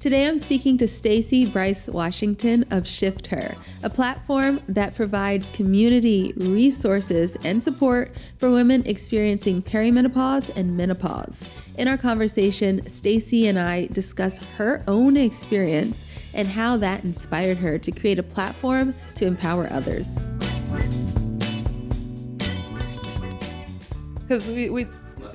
Today I'm speaking to Stacey Brice Washington of shiftHER, a platform that provides community resources and support for women experiencing perimenopause and menopause. In our conversation, Stacey and I discuss her own experience and how that inspired her to create a platform to empower others. Because we've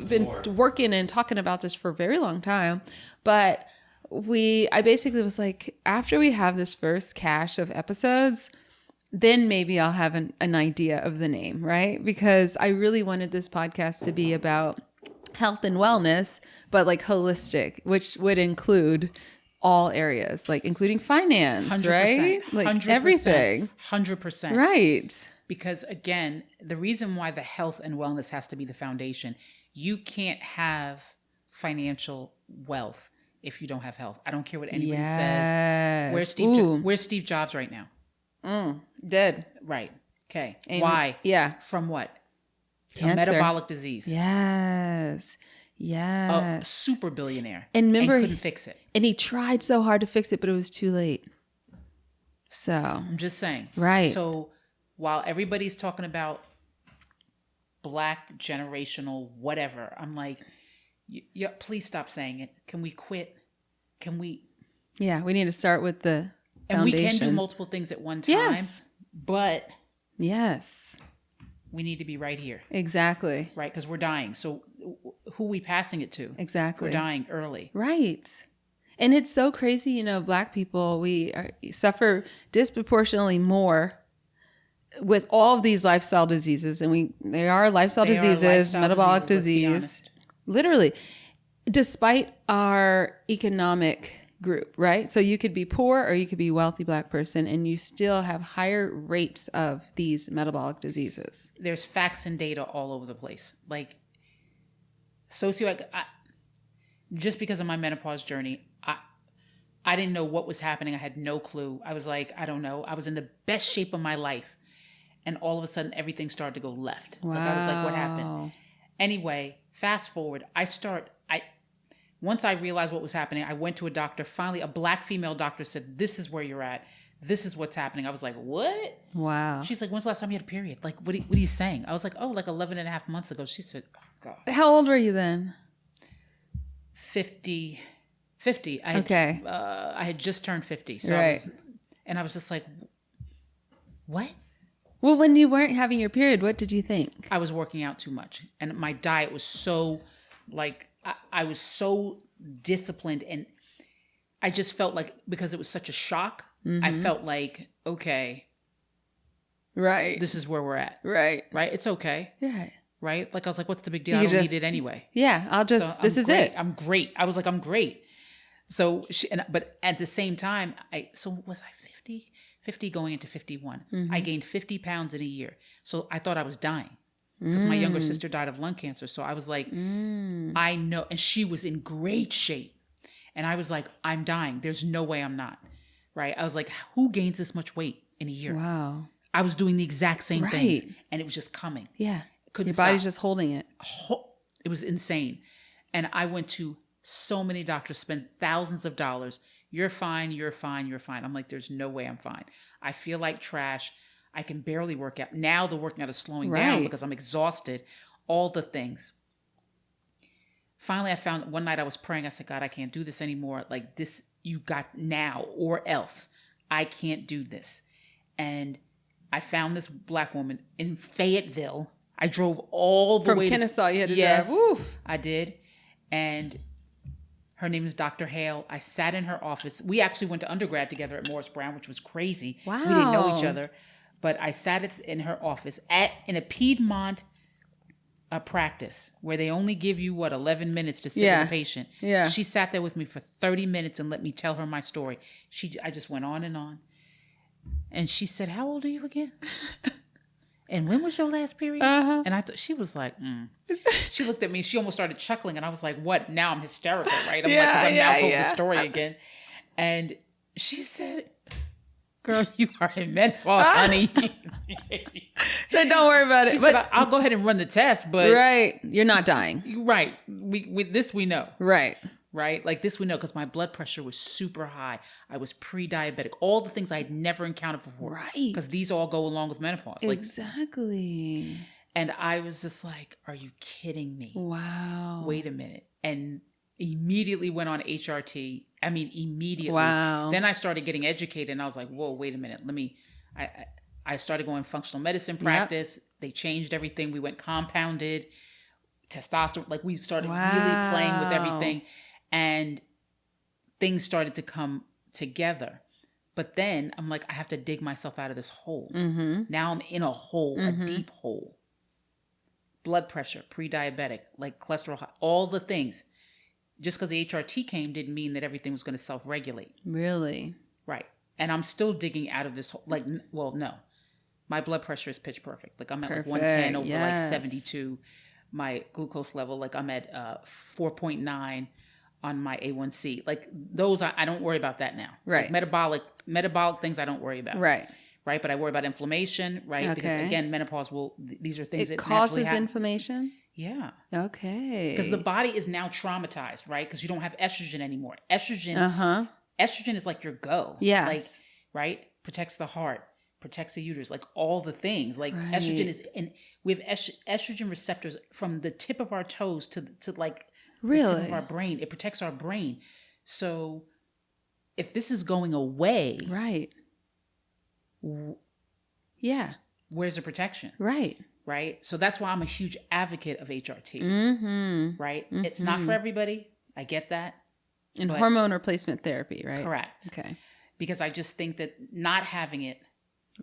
been working and talking about this for a very long time, but I basically was like, after we have this first cache of episodes, then maybe I'll have an idea of the name, right? Because I really wanted this podcast to be about health and wellness, but like holistic, which would include all areas, like including finance, 100%, right? Like 100%, everything. 100%. Right. Because again, the reason why the health and wellness has to be the foundation, you can't have financial wealth if you don't have health. I don't care what anybody says. Where's Steve Jobs right now? Dead. Right. Okay. Why? Yeah. From what? Cancer. A metabolic disease. Yes. A super billionaire. And remember, and couldn't fix it. And he tried so hard to fix it, but it was too late. So I'm just saying. Right. So while everybody's talking about Black generational whatever, I'm like, yeah, please stop saying it. Can we quit? Can we? Yeah, we need to start with the foundation. And we can do multiple things at one time. Yes. But yes, we need to be right here. Exactly. Right, because we're dying. So who are we passing it to? Exactly. We're dying early. Right. And it's so crazy, Black people, we suffer disproportionately more with all of these lifestyle diseases. And they are lifestyle diseases, metabolic disease. Literally, despite our economic group, right? So you could be poor or you could be a wealthy Black person and you still have higher rates of these metabolic diseases. There's facts and data all over the place. Like just because of my menopause journey, I didn't know what was happening. I had no clue. I was like, I don't know. I was in the best shape of my life. And all of a sudden, everything started to go left. Wow. Like I was like, what happened? Anyway, fast forward, once I realized what was happening, I went to a doctor. Finally, a Black female doctor said, this is where you're at. This is what's happening. I was like, what? Wow. She's like, when's the last time you had a period? Like, what are you saying? I was like, like 11 and a half months ago. She said, oh, God. How old were you then? 50. I had just turned 50. So right. I was just like, what? Well, when you weren't having your period, what did you think? I was working out too much. And my diet was so, I was so disciplined. And I just felt like, because it was such a shock, I felt like, okay. Right. This is where we're at. Right. Right? It's okay. Yeah. Right? Like, I was like, what's the big deal? I don't need it anyway. Yeah. This is it. I'm great. I was like, I'm great. So, but at the same time, was I 50? 50 going into 51. I gained 50 pounds in a year. So I thought I was dying because my younger sister died of lung cancer. So I was like, I know. And she was in great shape. And I was like, I'm dying. There's no way I'm not. Right. I was like, who gains this much weight in a year? Wow. I was doing the exact same things and it was just coming. Yeah. Couldn't Your body's stop. just holding it. It was insane. And I went to so many doctors, spent thousands of dollars. You're fine, you're fine, you're fine. I'm like, there's no way I'm fine. I feel like trash. I can barely work out. Now the working out is slowing down because I'm exhausted. All the things. Finally, I found one night I was praying. I said, God, I can't do this anymore. Like this, you got now or else. I can't do this. And I found this Black woman in Fayetteville. I drove all the way from Kennesaw. You had to drive. Woo. I did. And her name is Dr. Hale. I sat in her office. We actually went to undergrad together at Morris Brown, which was crazy. Wow. We didn't know each other. But I sat in her office in a Piedmont practice where they only give you, 11 minutes to sit with a patient. Yeah. She sat there with me for 30 minutes and let me tell her my story. I just went on and on. And she said, how old are you again? And when was your last period? And she was like, She looked at me. She almost started chuckling. And I was like, what? Now I'm hysterical, right? I'm like, because I've now told the story again. And she said, girl, you are in menopause, honey. Then don't worry about it. She said, I'll go ahead and run the test, but... Right. You're not dying. Right. With this, we know. Right. right? Like this we know because my blood pressure was super high. I was pre-diabetic. All the things I had never encountered before. Right. Because these all go along with menopause. Like, exactly. and I was just like, are you kidding me? Wow. Wait a minute. And immediately went on HRT. I mean, immediately. Wow. Then I started getting educated and I was like, whoa, wait a minute. I started going functional medicine practice. Yep. They changed everything. We went compounded, testosterone. Like we started really playing with everything and things started to come together. But then I'm like, I have to dig myself out of this hole. Mm-hmm. Now I'm in a hole, a deep hole. Blood pressure, pre-diabetic, like cholesterol, all the things. Just because the HRT came didn't mean that everything was going to self-regulate. Really? Right. And I'm still digging out of this hole. Like, well, no. My blood pressure is pitch perfect. Like I'm at like 110 over like 72. My glucose level, like I'm at 4.9 on my A1C. Like those, I don't worry about that now. Right. Like metabolic things I don't worry about. Right. Right. But I worry about inflammation. Right. Okay. Because again, menopause these are things that causes inflammation. Yeah. Okay. Because the body is now traumatized, right? Because you don't have estrogen anymore. Estrogen is like your go. Yes. Like, right? Protects the heart, protects the uterus, like all the things. Like estrogen is, and we have estrogen receptors from the tip of our toes to like the tip of our brain. It protects our brain. So if this is going away, right? Yeah. Where's the protection? Right. Right. So that's why I'm a huge advocate of HRT. Mm-hmm. Right. Mm-hmm. It's not for everybody. I get that. And hormone replacement therapy, right? Correct. Okay. Because I just think that not having it,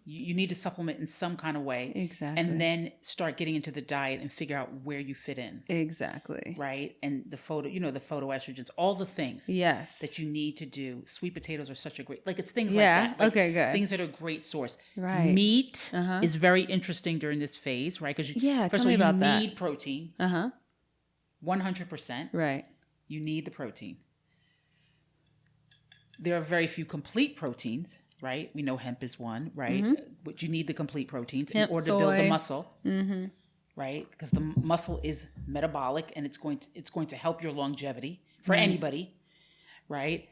you need to supplement in some kind of way. Exactly. And then start getting into the diet and figure out where you fit in. Exactly. Right. And the phytoestrogens, all the things. Yes. That you need to do. Sweet potatoes are such a great, like it's things like that. Like okay, good. Things that are a great source. Right. Meat is very interesting during this phase, right? Because first of all, you need protein. 100%. Right. You need the protein. There are very few complete proteins, right? We know hemp is one, right? Mm-hmm. But you need the complete proteins in order to build the muscle, right? Because the muscle is metabolic and it's going to help your longevity for anybody, right?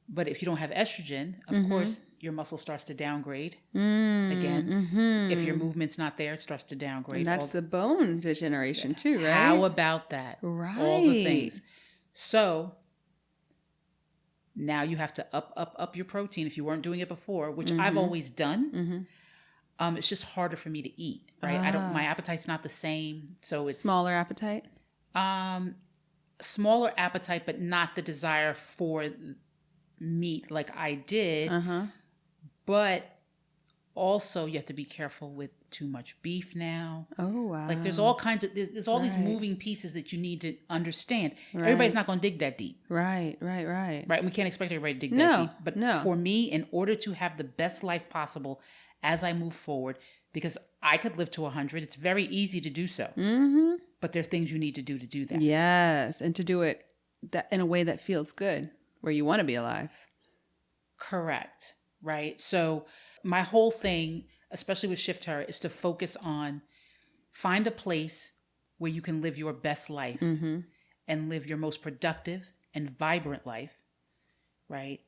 But if you don't have estrogen, of course, your muscle starts to downgrade again. Mm-hmm. If your movement's not there, it starts to downgrade. And that's the bone degeneration too, right? How about that? Right. All the things. So now you have to up your protein if you weren't doing it before, which I've always done. Mm-hmm. It's just harder for me to eat, right? My appetite's not the same. So it's smaller appetite? Smaller appetite, but not the desire for meat like I did. But also you have to be careful with too much beef now. Oh, wow. Like there's all kinds of, there's all these moving pieces that you need to understand. Right. Everybody's not going to dig that deep. Right. And we can't expect everybody to dig that deep. But for me, in order to have the best life possible as I move forward, because I could live to 100, it's very easy to do so. Mm-hmm. But there's things you need to do that. Yes. And to do it in a way that feels good, where you want to be alive. Correct. Right. So my whole thing, especially with shiftHER, is to focus on find a place where you can live your best life and live your most productive and vibrant life, right?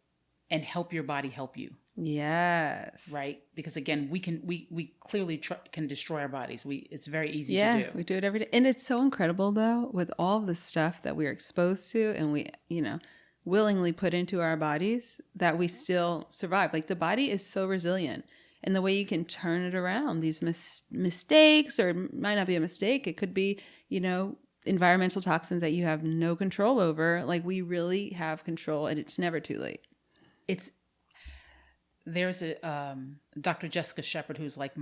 And help your body help you. Yes. Right? Because again, we clearly can destroy our bodies. It's very easy to do. Yeah, we do it every day. And it's so incredible though, with all the stuff that we're exposed to and we, willingly put into our bodies, that we still survive. Like the body is so resilient. And the way you can turn it around, these mistakes, or it might not be a mistake, it could be, environmental toxins that you have no control over. Like we really have control, and it's never too late. There's a Dr. Jessica Shepard, who's like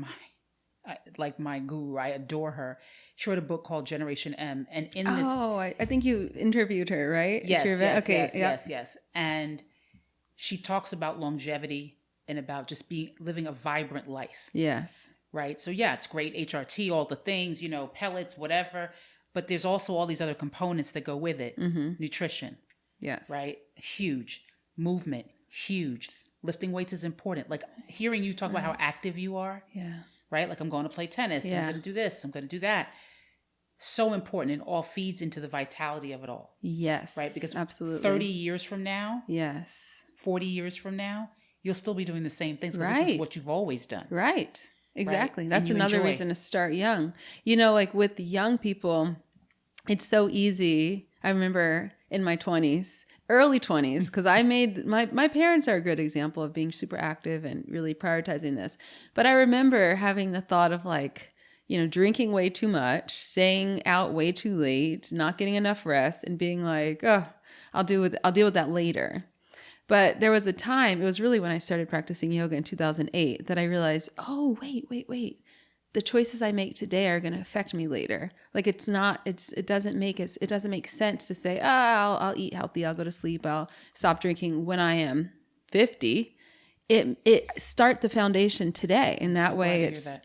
my guru. I adore her. She wrote a book called Generation M, and in this, I think you interviewed her, right? Yes. And she talks about longevity and about just living a vibrant life. Yes. Right. So yeah, it's great. HRT, all the things, pellets, whatever. But there's also all these other components that go with it. Mm-hmm. Nutrition. Yes. Right. Huge. Movement. Huge. Lifting weights is important. Like hearing you talk about how active you are. Yeah. Right. Like I'm going to play tennis. Yeah. I'm going to do this. I'm going to do that. so important and all feeds into the vitality of it all. Yes. Right? Because absolutely. 30 years from now, yes, 40 years from now, you'll still be doing the same things because right. this is what you've always done. Right. Exactly. Right? That's another reason to start young. You know, like with young people, it's so easy. I remember in my 20s, early 20s, because I made my parents are a good example of being super active and really prioritizing this. But I remember having the thought of like, you know, drinking way too much, staying out way too late, not getting enough rest, and being like, oh, I'll deal with that later. But there was a time, it was really when I started practicing yoga in 2008 that I realized, oh, wait. The choices I make today are going to affect me later. Like it doesn't make sense to say, I'll eat healthy, I'll go to sleep, I'll stop drinking when I am 50. It start the foundation today. In that way, it's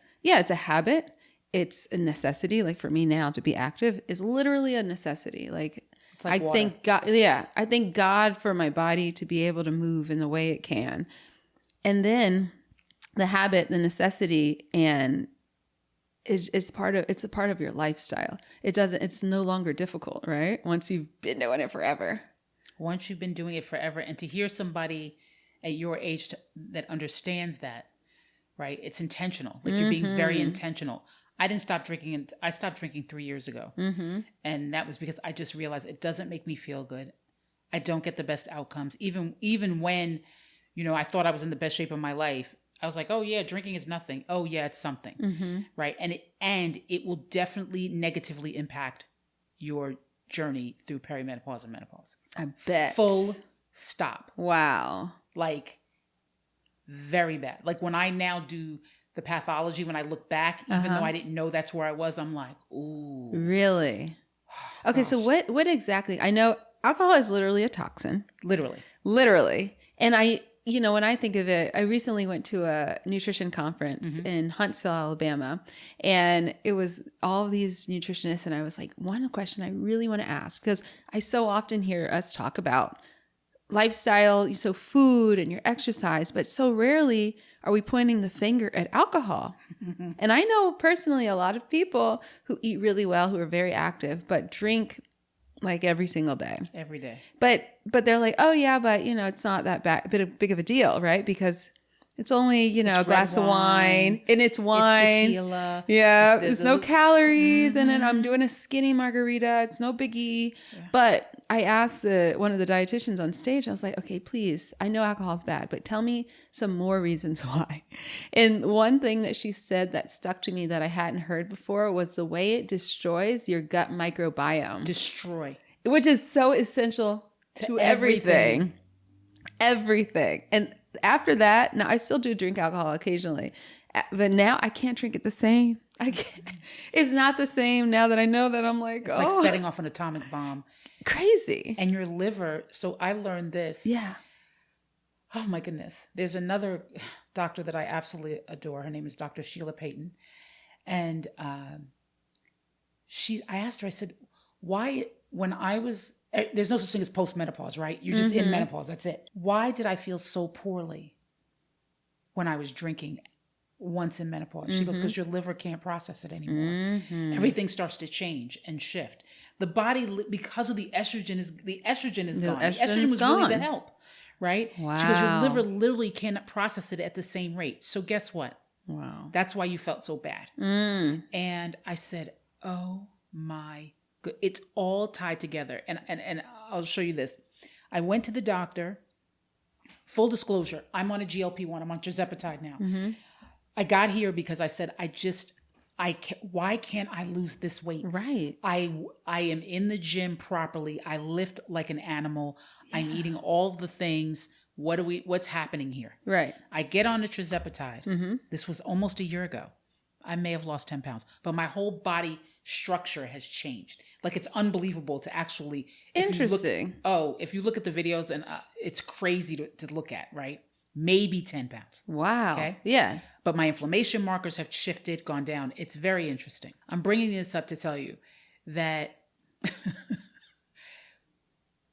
a habit. It's a necessity. Like for me now to be active is literally a necessity. Like I thank God. Yeah. I thank God for my body to be able to move in the way it can. And then the habit, the necessity, and it's a part of your lifestyle. It's no longer difficult, right? Once you've been doing it forever. Once you've been doing it forever, and to hear somebody at your age that understands that, right? It's intentional. Like you're being very intentional. I didn't stop drinking. I stopped drinking 3 years ago. And that was because I just realized it doesn't make me feel good. I don't get the best outcomes. Even when, you know, I thought I was in the best shape of my life, I was like, oh yeah, drinking is nothing. Oh yeah, it's something. Right. And it will definitely negatively impact your journey through perimenopause and menopause. I bet. Full stop. Wow. Like very bad. Like when I now do the pathology, when I look back, even though I didn't know that's where I was, I'm like, ooh. Really? Okay, Gosh. so what exactly? I know alcohol is literally a toxin. Literally. And when I think of it, I recently went to a nutrition conference in Huntsville, Alabama, and it was all of these nutritionists. And I was like, one question I really want to ask, because I so often hear us talk about lifestyle, so food and your exercise, but so rarely are we pointing the finger at alcohol. And I know personally a lot of people who eat really well, who are very active, but drink like every single day. Every day. But they're like, oh yeah, but it's not that big of a deal, right? Because it's only, a glass of wine, and it's wine. It's tequila. Yeah. It's no calories. And then I'm doing a skinny margarita. It's no biggie. Yeah. But I asked one of the dietitians on stage, I was like, okay, please, I know alcohol is bad, but tell me some more reasons why. And one thing that she said that stuck to me that I hadn't heard before was the way it destroys your gut microbiome. Which is so essential to everything. And after that, now I still do drink alcohol occasionally, but now I can't drink it the same. I can't. It's not the same now that I know that. I'm like, it's like setting off an atomic bomb. Crazy. And your liver. So I learned this. Yeah. Oh my goodness. There's another doctor that I absolutely adore. Her name is Dr. Sheila Payton. And I asked her, I said, why, when I was, there's no such thing as post-menopause, right? You're just in menopause. That's it. Why did I feel so poorly when I was drinking once in menopause? She goes, because your liver can't process it anymore. Everything starts to change and shift. The body, because of the estrogen is gone. The estrogen was really the help, right? Wow. She goes, your liver literally cannot process it at the same rate. So guess what? Wow. That's why you felt so bad. And I said, oh my God, it's all tied together. And I'll show you this. I went to the doctor. Full disclosure, I'm on a GLP-1. I'm on tirzepatide now. I got here because I said, why can't I lose this weight? Right. I am in the gym properly. I lift like an animal. Yeah. I'm eating all the things. What's happening here? Right. I get on the tirzepatide. This was almost a year ago. I may have lost 10 pounds, but my whole body structure has changed. Like it's unbelievable to actually. Interesting. If you look at the videos, and it's crazy to look at, right? Maybe 10 pounds. Wow. Okay. Yeah. But my inflammation markers have shifted, gone down. It's very interesting. I'm bringing this up to tell you that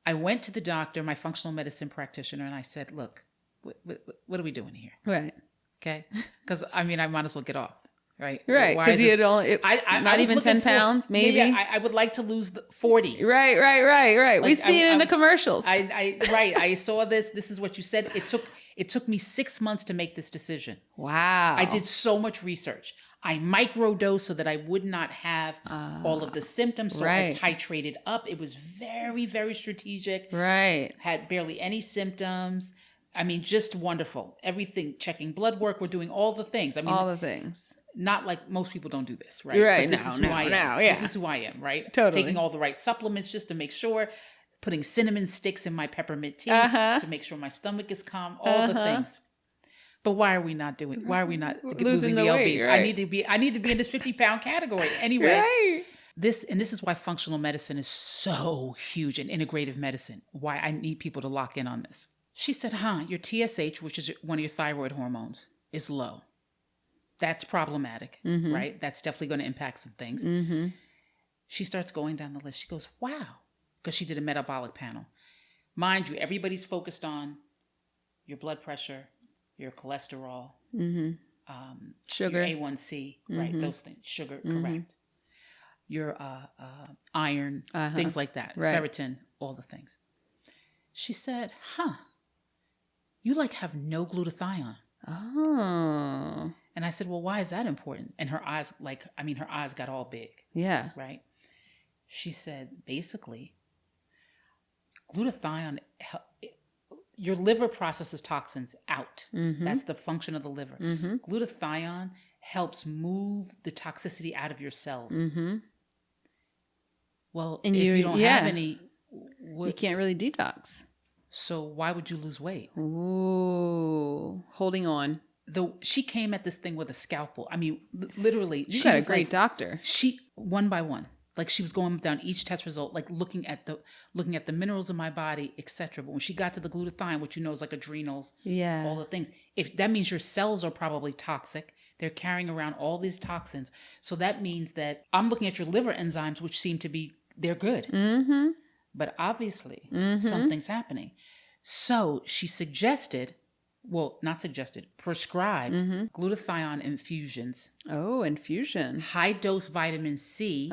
I went to the doctor, my functional medicine practitioner, and I said, look, what are we doing here? Right. Okay. Because I might as well get off. right? Right. Why Because is you this- had only, I not was even looking 10 for- pounds, maybe. I would like to lose 40. Right. We Like, see it in the commercials. I saw this. This is what you said. It took me 6 months to make this decision. Wow. I did so much research. I microdosed so that I would not have all of the symptoms. So right. I titrated up. It was very, very strategic. Right. Had barely any symptoms. I mean, just wonderful. Everything, checking blood work. We're doing all the things. I mean, All the things. not like most people don't do this, right? Right. But this is who I am. Yeah. This is who I am, right? Totally. Taking all the right supplements just to make sure, putting cinnamon sticks in my peppermint tea to make sure my stomach is calm, all the things. But why are we not losing the weight, lbs? right. I need to be in this 50-pound category anyway. Right. This is why functional medicine is so huge, and integrative medicine. Why I need people to lock in on this. She said, your TSH, which is one of your thyroid hormones, is low. That's problematic, right? That's definitely going to impact some things. Mm-hmm. She starts going down the list. She goes, wow, because she did a metabolic panel. Mind you, everybody's focused on your blood pressure, your cholesterol, Sugar. your A1C, right? Those things, sugar, correct. Your iron, things like that, right. ferritin, all the things. She said, you have no glutathione. Oh. And I said, well, why is that important? And her eyes got all big. Yeah. Right? She said, basically, glutathione, your liver processes toxins out. That's the function of the liver. Glutathione helps move the toxicity out of your cells. Well, and if you don't have any... you can't really detox. So why would you lose weight? Ooh, holding on. She came at this thing with a scalpel. I mean, literally. You got a great doctor. She, one by one, she was going down each test result, looking at the minerals in my body, etc. But when she got to the glutathione, which is like adrenals, all the things, if that means your cells are probably toxic, they're carrying around all these toxins. So that means that I'm looking at your liver enzymes, which seem to be, they're good. But obviously, something's happening. So she prescribed glutathione infusions. Oh, infusion. High dose vitamin C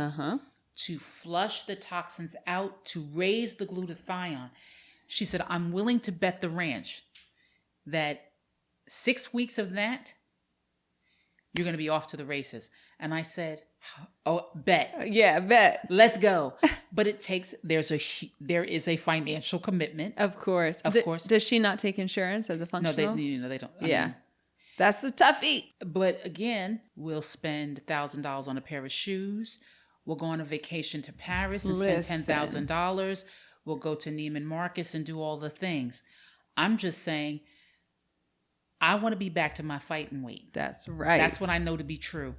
to flush the toxins out, to raise the glutathione. She said, I'm willing to bet the ranch that 6 weeks of that, you're going to be off to the races. And I said, oh, bet. Yeah, bet. Let's go. But there is a financial commitment. Of course. Does she not take insurance as a functional? No, they don't. Yeah. That's the toughie. But again, we'll spend $1,000 on a pair of shoes. We'll go on a vacation to Paris and spend $10,000. We'll go to Neiman Marcus and do all the things. I'm just saying, I want to be back to my fighting weight. That's right. That's what I know to be true.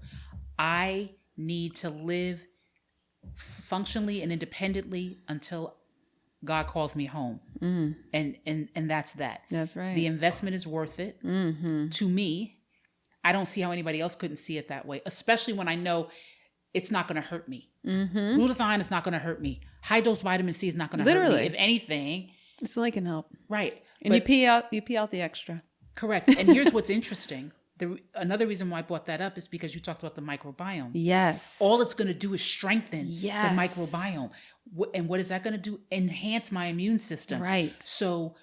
I need to live functionally and independently until God calls me home. And that's that. That's right. The investment is worth it. To me, I don't see how anybody else couldn't see it that way, especially when I know it's not going to hurt me. Glutathione is not going to hurt me. High dose vitamin C is not going to hurt me. If anything, it's only can help. Right. And you pee out the extra. Correct. And here's what's interesting. Another reason why I brought that up is because you talked about the microbiome. Yes. All it's going to do is strengthen the microbiome. And what is that going to do? Enhance my immune system. Right. So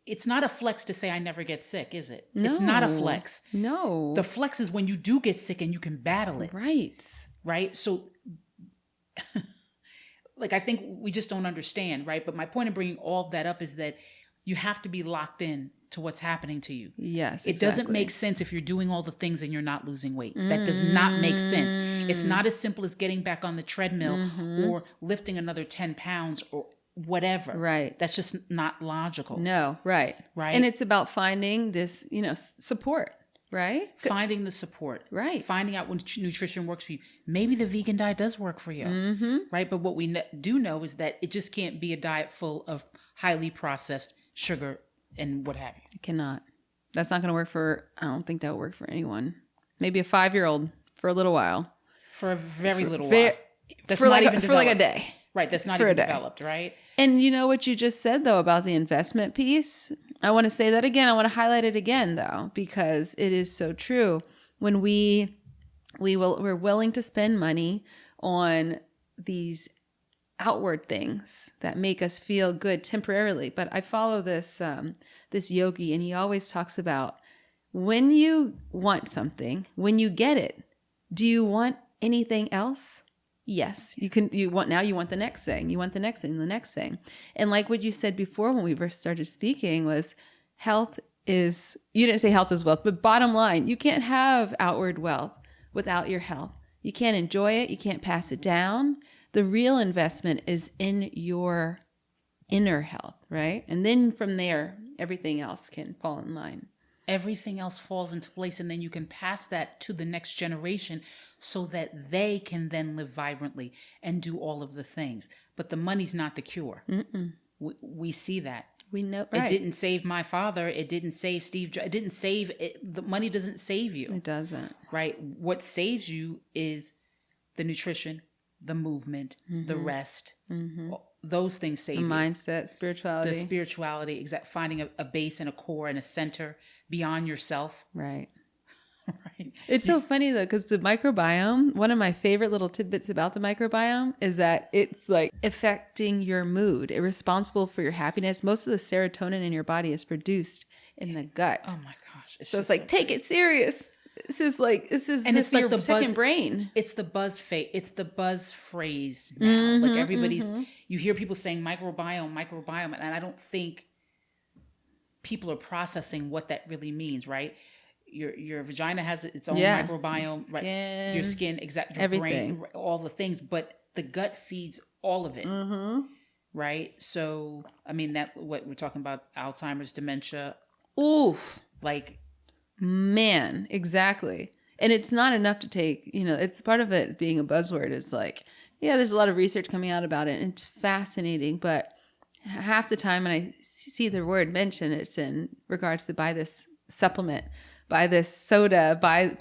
it's not a flex to say I never get sick, is it? No. It's not a flex. No. The flex is when you do get sick and you can battle it. Right. Right? So I think we just don't understand, right? But my point in bringing all of that up is that you have to be locked in to what's happening to you. Yes, It doesn't make sense if you're doing all the things and you're not losing weight. That does not make sense. It's not as simple as getting back on the treadmill or lifting another 10 pounds or whatever. Right. That's just not logical. No, right. Right. And it's about finding this, support, right? Finding the support. Right. Finding out when nutrition works for you. Maybe the vegan diet does work for you. Right. But what we do know is that it just can't be a diet full of highly processed sugar and what have you. It cannot. That's not going to work I don't think that will work for anyone. Maybe a 5-year-old for a little while. For a very little while. That's for not like even for like a day. Right. That's not even developed, right? And you know what you just said, though, about the investment piece? I want to say that again. I want to highlight it again, though, because it is so true. when we're willing to spend money on these outward things that make us feel good temporarily. But I follow this yogi, and he always talks about when you want something, when you get it, do you want anything else? Yes. You want the next thing. You want the next thing, the next thing. And like what you said before when we first started speaking was health is, you didn't say health is wealth, but bottom line, you can't have outward wealth without your health. You can't enjoy it. You can't pass it down. The real investment is in your inner health, right? And then from there, everything else can fall in line. Everything else falls into place, and then you can pass that to the next generation so that they can then live vibrantly and do all of the things. But the money's not the cure. We see that. We know, right. It didn't save my father. It didn't save Steve Jobs. It didn't save it. The money doesn't save you. It doesn't. Right? What saves you is the nutrition, the movement, the rest. Those things save you. Mindset, spirituality. The spirituality, finding a base and a core and a center beyond yourself. Right. Right. It's so funny though, because the microbiome, one of my favorite little tidbits about the microbiome is that it's like affecting your mood. It's responsible for your happiness. Most of the serotonin in your body is produced in the gut. Oh my gosh. So it's like, take it serious. This is it's like your second brain. It's the buzz phrase now. Like everybody's, you hear people saying microbiome, and I don't think people are processing what that really means, right? Your vagina has its own microbiome, skin, right? Your skin, your everything. brain, all the things, but the gut feeds all of it, right? So, I mean, that what we're talking about, Alzheimer's, dementia. Oof. Like, man, exactly. And it's not enough to take, it's part of it being a buzzword. It's like, yeah, there's a lot of research coming out about it, and it's fascinating, but half the time when I see the word mentioned, it's in regards to buy this supplement, buy this soda, buy.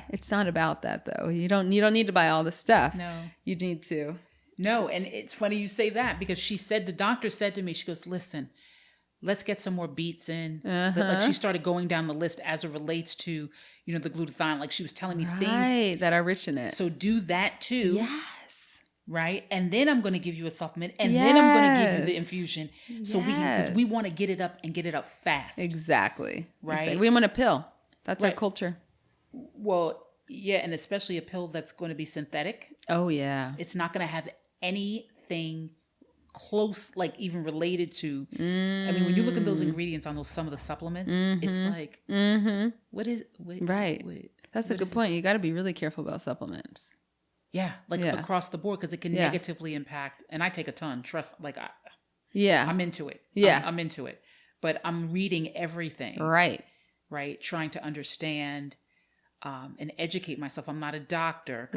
It's not about that though. You don't need to buy all the stuff. No. You need to. No, and it's funny you say that, because the doctor said to me, she goes, listen, let's get some more beets in. Like she started going down the list as it relates to, the glutathione. Like she was telling me things that are rich in it. So do that too. Yes. Right. And then I'm going to give you a supplement, and then I'm going to give you the infusion. So because we want to get it up and get it up fast. Exactly. Right. Exactly. We want a pill. That's our culture. Well, yeah. And especially a pill that's going to be synthetic. Oh yeah. It's not going to have anything close, like even related to, I mean, when you look at those ingredients on some of the supplements, it's like, what is, that's a good point. You got to be really careful about supplements. Yeah. Across the board, because it can negatively impact, and I take a ton, I'm into it. Yeah. I'm into it, but I'm reading everything. Right. Trying to understand, and educate myself. I'm not a doctor.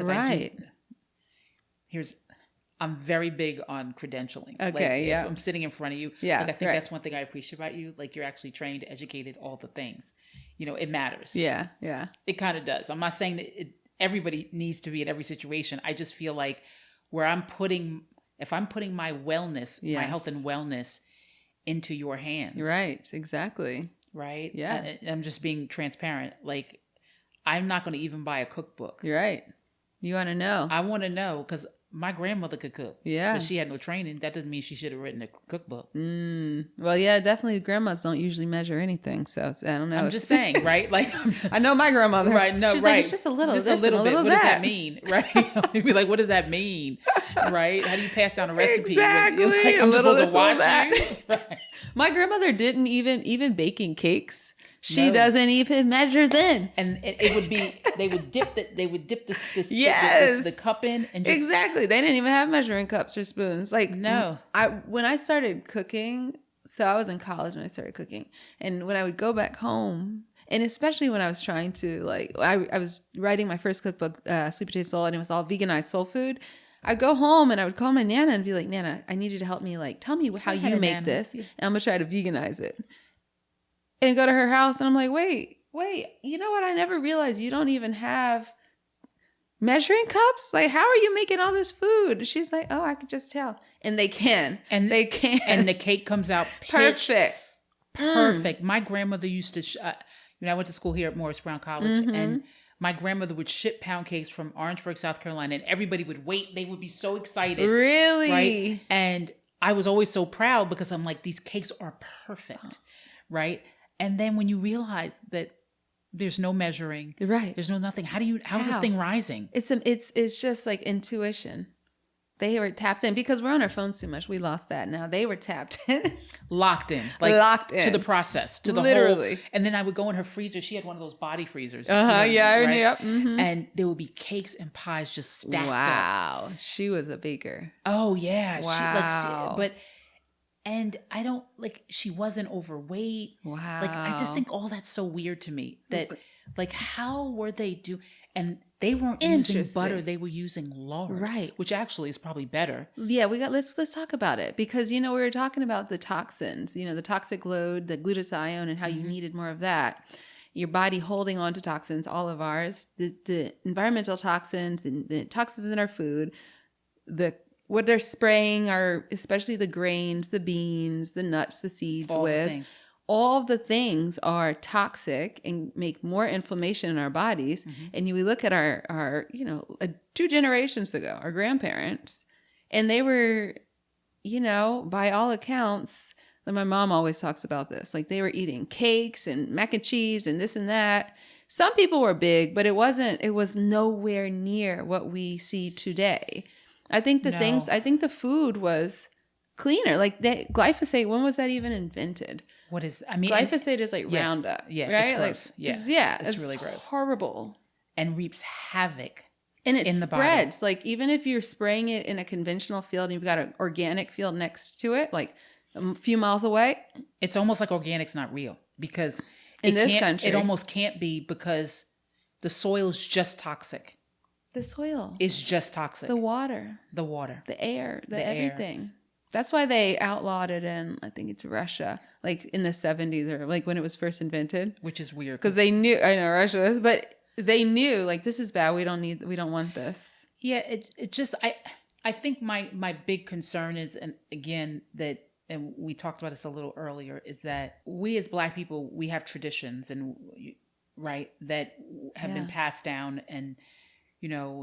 I'm very big on credentialing. Okay, if I'm sitting in front of you, I think that's one thing I appreciate about you. Like, you're actually trained, educated, all the things. It matters. Yeah. It kind of does. I'm not saying that everybody needs to be in every situation. I just feel like if I'm putting my wellness, my health and wellness into your hands. Right. Exactly. Right. Yeah. I'm just being transparent. Like, I'm not going to even buy a cookbook. You're right. You want to know. I want to know, because my grandmother could cook. Yeah. But she had no training. That doesn't mean she should have written a cookbook. Well, yeah, definitely grandmas don't usually measure anything. So I don't know. I'm just saying, right? Like, I know my grandmother. Right. No, she's right. like, it's just a little bit. What does that mean? Right. You'd be like, what does that mean? Right. How do you pass down a recipe? Exactly. Like, I'm a little supposed to watch that. you? Right. My grandmother didn't even baking cakes. She doesn't even measure then. And it would be, they would dip the cup in, and just, exactly. They didn't even have measuring cups or spoons. Like, no. When I started cooking, so I was in college when I started cooking, and when I would go back home, and especially when I was trying to, I was writing my first cookbook, Sweet Potato Soul, and it was all veganized soul food. I'd go home and I would call my Nana and be like, Nana, I need you to help me. Like, tell me how you make this, and I'm gonna try to veganize it. And go to her house, and I'm like, wait, you know what? I never realized you don't even have measuring cups? Like, how are you making all this food? She's like, oh, I could just tell. And they can. And they can. And the cake comes out perfect. Perfect. My grandmother used to, I went to school here at Morris Brown College, and my grandmother would ship pound cakes from Orangeburg, South Carolina, and everybody would wait. They would be so excited. Really? Right? And I was always so proud because I'm like, these cakes are perfect. Right? And then when you realize that there's no measuring, right? There's no nothing. How is this thing rising? It's just like intuition. They were tapped in because we're on our phones too much. We lost that now. They were tapped in. Locked in. Locked in. To the process. To the literally. whole. And then I would go in her freezer. She had one of those body freezers. Yeah. Right? Yep. Mm-hmm. And there would be cakes and pies just stacked up. Wow. She was a baker. Oh, yeah. Wow. And I don't, like, she wasn't overweight. Wow. Like, I just think all that's so weird to me. That, like, how were they and they weren't using butter, they were using lard. Right. Which actually is probably better. Yeah, let's talk about it. Because, we were talking about the toxins, the toxic load, the glutathione, and how you needed more of that. Your body holding on to toxins, all of ours, the environmental toxins, and the toxins in our food, what they're spraying are especially the grains, the beans, the nuts, the seeds all of the things are toxic and make more inflammation in our bodies. And we look at our 2 generations ago, our grandparents, and they were, by all accounts, and my mom always talks about this, like they were eating cakes and mac and cheese and this and that. Some people were big, but it was nowhere near what we see today. I think the food was cleaner. Like glyphosate, when was that even invented? Glyphosate is like Roundup. Yeah, right? it's gross. It's really gross. Horrible. And reaps havoc. And it in the spreads. body. Like even if you're spraying it in a conventional field and you've got an organic field next to it, like a few miles away. It's almost like organic's not real because in this country, it almost can't be because the soil's just toxic. The soil is just toxic. The water, the air, everything. That's why they outlawed it in, I think it's Russia, like in the 70s or like when it was first invented. Which is weird. Because they knew, I know Russia, but they knew like this is bad. We don't want this. Yeah, it just, I think my big concern is, and again, and we talked about this a little earlier, is that we as Black people, we have traditions that have been passed down. And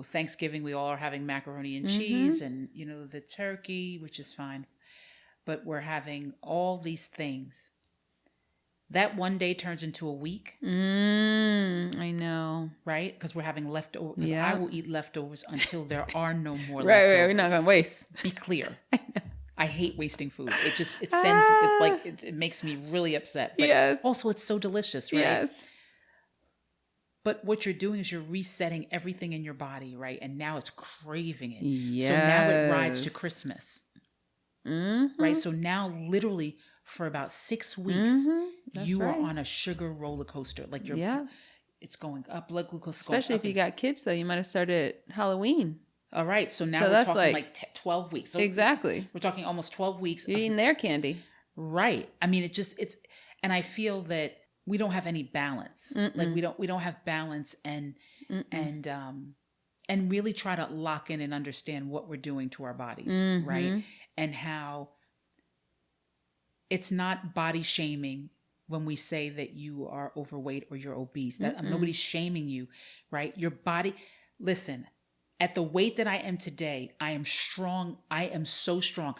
Thanksgiving, we all are having macaroni and cheese and, the turkey, which is fine. But we're having all these things. That one day turns into a week. I know. Right? Because we're having leftovers. Because I will eat leftovers until there are no more leftovers. Right. We're not going to waste. Be clear. I hate wasting food. It makes me really upset. But also, it's so delicious, right? Yes. But what you're doing is you're resetting everything in your body, right? And now it's craving it. Yes. So now it rides to Christmas. Right? So now literally for about 6 weeks, you are on a sugar roller coaster. Like it's going up, blood glucose. Especially if you got kids, though. You might have started at Halloween. All right. So now we're talking 12 weeks. So exactly. We're talking almost 12 weeks. You're eating their candy. Right. I mean, and I feel that we don't have any balance. Like we don't have balance and really try to lock in and understand what we're doing to our bodies, right? And how it's not body shaming when we say that you are overweight or you're obese. That nobody's shaming you, right? Your body, listen, at the weight that I am today, I am strong. I am so strong.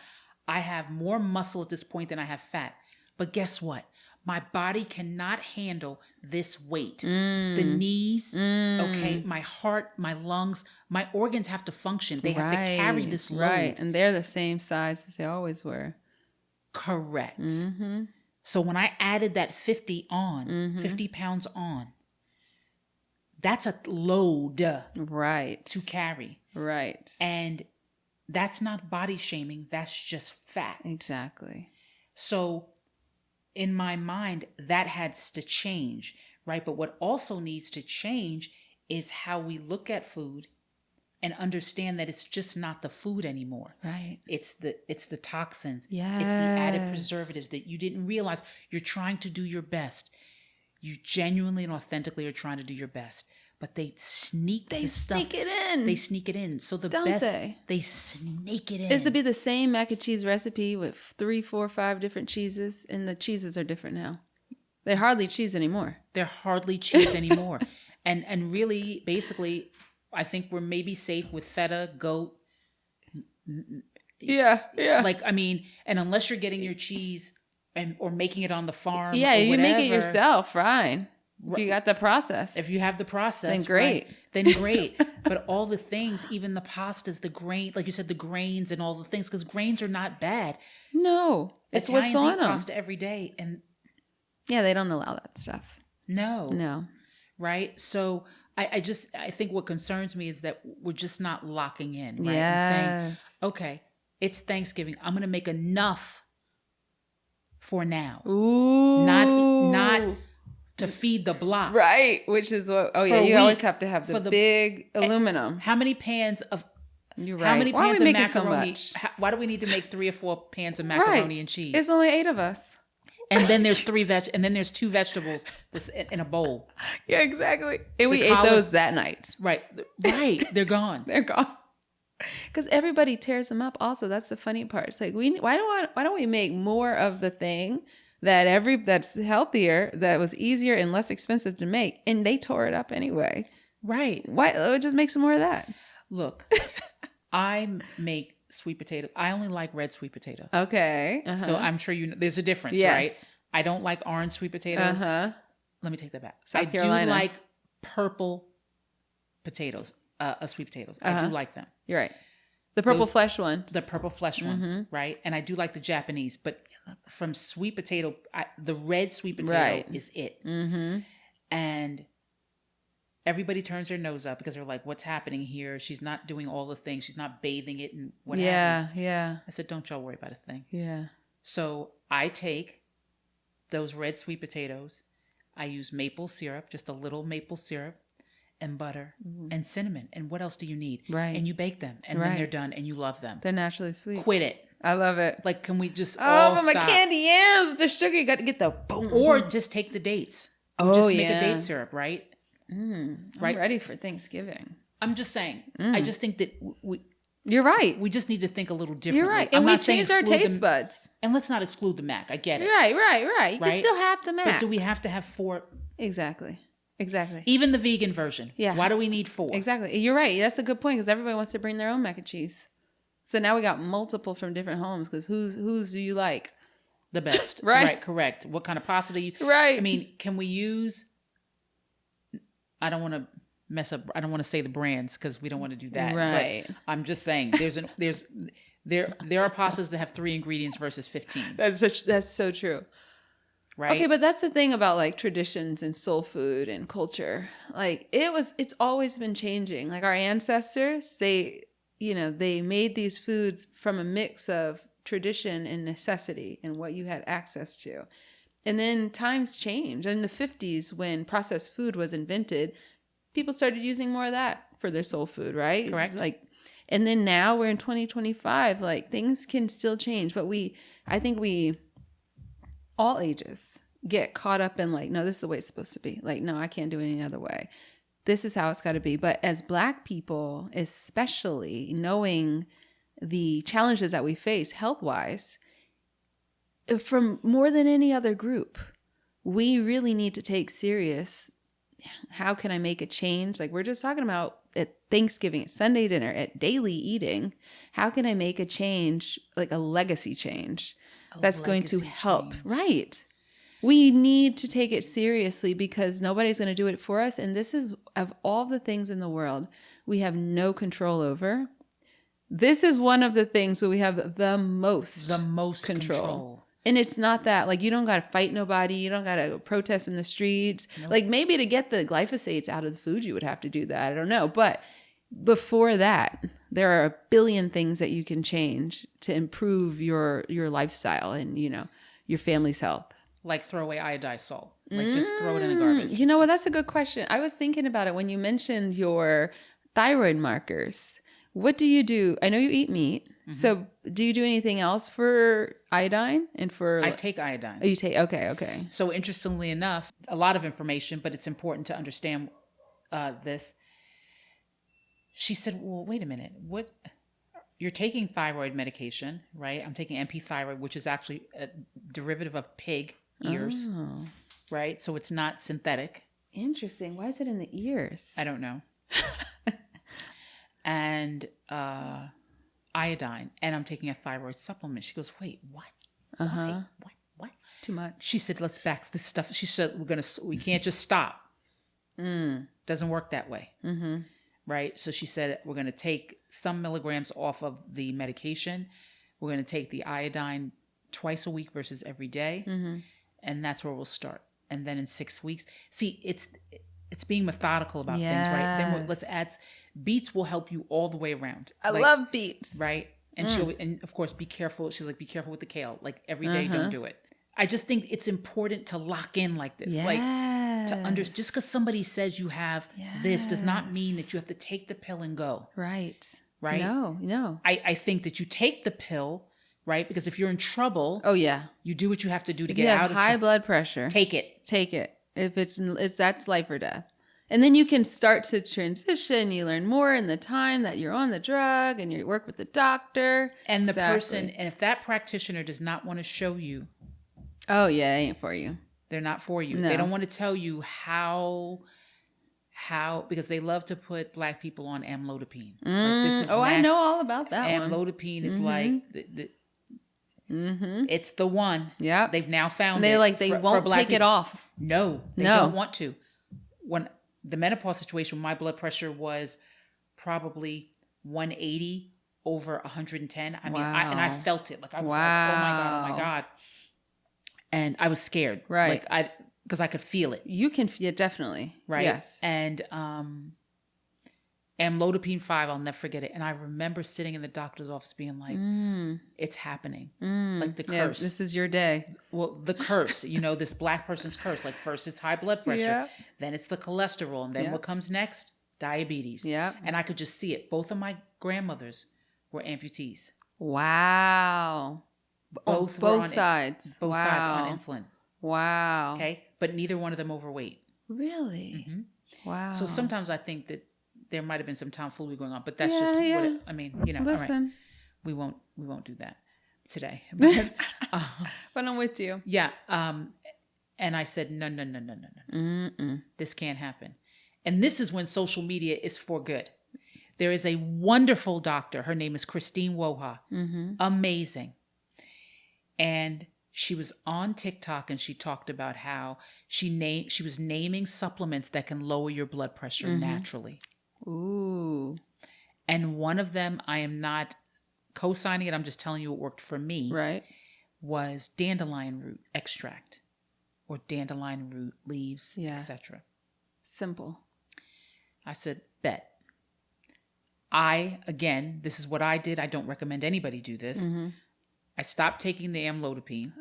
I have more muscle at this point than I have fat. But guess what? My body cannot handle this weight. The knees, okay, my heart, my lungs, my organs have to function. They have to carry this load. Right, and they're the same size as they always were. Correct. So when I added that 50 pounds on, that's a load to carry. Right. And that's not body shaming. That's just fat. Exactly. So in my mind, that has to change, right? But what also needs to change is how we look at food and understand that it's just not the food anymore. Right. It's the toxins. Yes. It's the added preservatives that you didn't realize. You're trying to do your best. You genuinely and authentically are trying to do your best. But they sneak it in. They sneak it in. So they sneak it in. Is to be the same mac and cheese recipe with 3, 4, 5 different cheeses, and the cheeses are different now. They're hardly cheese anymore. And really, basically, I think we're maybe safe with feta, goat. Yeah. Like, I mean, and unless you're getting your cheese or making it on the farm. Yeah, or you make it whatever, yourself, fine. You got the process. If you have the process, then great. Right, then great. But all the things, even the pastas, the grain, like you said, the grains and all the things, because grains are not bad. No, it's Italians what's on eat them. pasta every day, and yeah, they don't allow that stuff. No. Right. So I think what concerns me is that we're just not locking in. Right. Yes. And saying, okay, it's Thanksgiving. I'm going to make enough for now. Ooh. Not to feed the block. Right. Which is what, you always have to have the big aluminum. How many pans of, you're right. How many Why pans are we of making macaroni? so much? Why do we need to make 3 or 4 pans of macaroni and cheese? It's only 8 of us. And then there's 2 vegetables in a bowl. Yeah, exactly. And we ate those that night. Right. They're gone. They're gone. Because everybody tears them up. Also, that's the funny part. It's like why don't we make more of the thing that's healthier, that was easier and less expensive to make, and they tore it up anyway. Right. Why just make some more of that? Look, I make sweet potatoes. I only like red sweet potatoes. Okay. Uh-huh. So I'm sure there's a difference, yes. right? I don't like orange sweet potatoes. Uh-huh. Let me take that back. South Carolina. Do like purple potatoes, sweet potatoes. I do like them. You're right. The purple flesh ones. The purple flesh ones, right? And I do like the Japanese, but from sweet potato, the red sweet potato is it. Mm-hmm. And everybody turns their nose up because they're like, what's happening here? She's not doing all the things. She's not bathing it and what have you. Yeah. I said, don't y'all worry about a thing. Yeah. So I take those red sweet potatoes. I use maple syrup, just a little maple syrup, and butter and cinnamon. And what else do you need? Right. And you bake them. And then they're done and you love them. They're naturally sweet. Quit it. I love it. Like, can we just all but my stop? candy yams with the sugar, you got to get the boom. Or just take the dates. Just make a date syrup, right? I'm ready for Thanksgiving. I'm just saying. I just think that you're right. We just need to think a little differently. You're right. And we changed our taste buds. And let's not exclude the Mac. I get it. Right. You can still have the Mac. But do we have to have 4? Exactly. Even the vegan version. Yeah. Why do we need 4? Exactly. You're right. That's a good point because everybody wants to bring their own mac and cheese. So now we got multiple from different homes because whose do you like? The best. Right. Correct. What kind of pasta do you? Right. I mean, can we use? I don't want to mess up. I don't want to say the brands because we don't want to do that. Right. But I'm just saying there are pastas that have 3 ingredients versus 15. That's so true. Right. Okay, but that's the thing about like traditions and soul food and culture. Like it's always been changing. Like our ancestors, they made these foods from a mix of tradition and necessity and what you had access to. And then times change. In the 50s, when processed food was invented, people started using more of that for their soul food, right? Correct. And then now we're in 2025. Like things can still change, but I think we, all ages, get caught up in like, no, this is the way it's supposed to be. Like, no, I can't do it any other way. This is how it's got to be. But as Black people, especially knowing the challenges that we face health-wise, from more than any other group, we really need to take serious, how can I make a change? Like we're just talking about at Thanksgiving, at Sunday dinner, at daily eating. How can I make a change, like a legacy change that's going to help? Change. Right. We need to take it seriously because nobody's going to do it for us. And this is, of all the things in the world we have no control over, this is one of the things that we have the most control. And it's not that, like, you don't got to fight nobody. You don't got to protest in the streets. Nope. Like, maybe to get the glyphosates out of the food, you would have to do that. I don't know. But before that, there are a billion things that you can change to improve your lifestyle and, your family's health. Like throw away iodized salt. Like just throw it in the garbage. You know what? That's a good question. I was thinking about it when you mentioned your thyroid markers. What do you do? I know you eat meat. Mm-hmm. So do you do anything else for iodine and for... I take iodine. Oh, you take... Okay. So interestingly enough, a lot of information, but it's important to understand this. She said, well, wait a minute. What... You're taking thyroid medication, right? I'm taking MP thyroid, which is actually a derivative of pig ears, right? So it's not synthetic. Interesting. Why is it in the ears? I don't know. And iodine, and I'm taking a thyroid supplement. She goes, wait, what? Why? What? Too much. She said, let's back this stuff. She said, we can't just stop. Doesn't work that way. Right? So she said, we're going to take some milligrams off of the medication. We're going to take the iodine twice a week versus every day. And that's where we'll start. And then in 6 weeks, see, it's being methodical about things, right? Then let's add, beets will help you all the way around. I love beets. Right? And and of course, be careful. She's like, be careful with the kale. Like every day, don't do it. I just think it's important to lock in like this. Like to understand, just because somebody says you have this does not mean that you have to take the pill and go. Right. Right? No. I think that you take the pill, right? Because if you're in trouble, you do what you have to do to get out of high blood pressure. Take it. If it's that's life or death. And then you can start to transition. You learn more in the time that you're on the drug and you work with the doctor. And the person, and if that practitioner does not want to show you. Oh, yeah, it ain't for you. They're not for you. No. They don't want to tell you how, because they love to put Black people on amlodipine. Like this is I know all about that amlodipine one. Is like, it's the one. Yeah. They've now found they it. They won't take it off. No, they don't want to. When the menopause situation, my blood pressure was probably 180 over 110. I mean, and I felt it. Like I was like, oh my God. And I was scared. Right. Like because I could feel it. You can feel it, definitely. Right. Yes. And amlodipine 5, I'll never forget it. And I remember sitting in the doctor's office being like, it's happening. Like the curse. This is your day. Well, the curse, this Black person's curse. Like first it's high blood pressure, then it's the cholesterol, and then what comes next? Diabetes. Yeah. And I could just see it. Both of my grandmothers were amputees. Wow. Both sides. Both sides on insulin. Wow. Okay. But neither one of them overweight. Really? Wow. So sometimes I think that there might have been some tomfoolery going on, but that's just what I mean, Listen. All right. We won't do that today. But, but I'm with you. Yeah. And I said, no. This can't happen. And this is when social media is for good. There is a wonderful doctor. Her name is Christine Woha. Amazing. And she was on TikTok and she talked about how she was naming supplements that can lower your blood pressure naturally. Ooh. And one of them, I am not co-signing it, I'm just telling you it worked for me. Right. Was dandelion root extract or dandelion root leaves, etc. Simple. I said, bet. This is what I did. I don't recommend anybody do this. I stopped taking the amlodipine.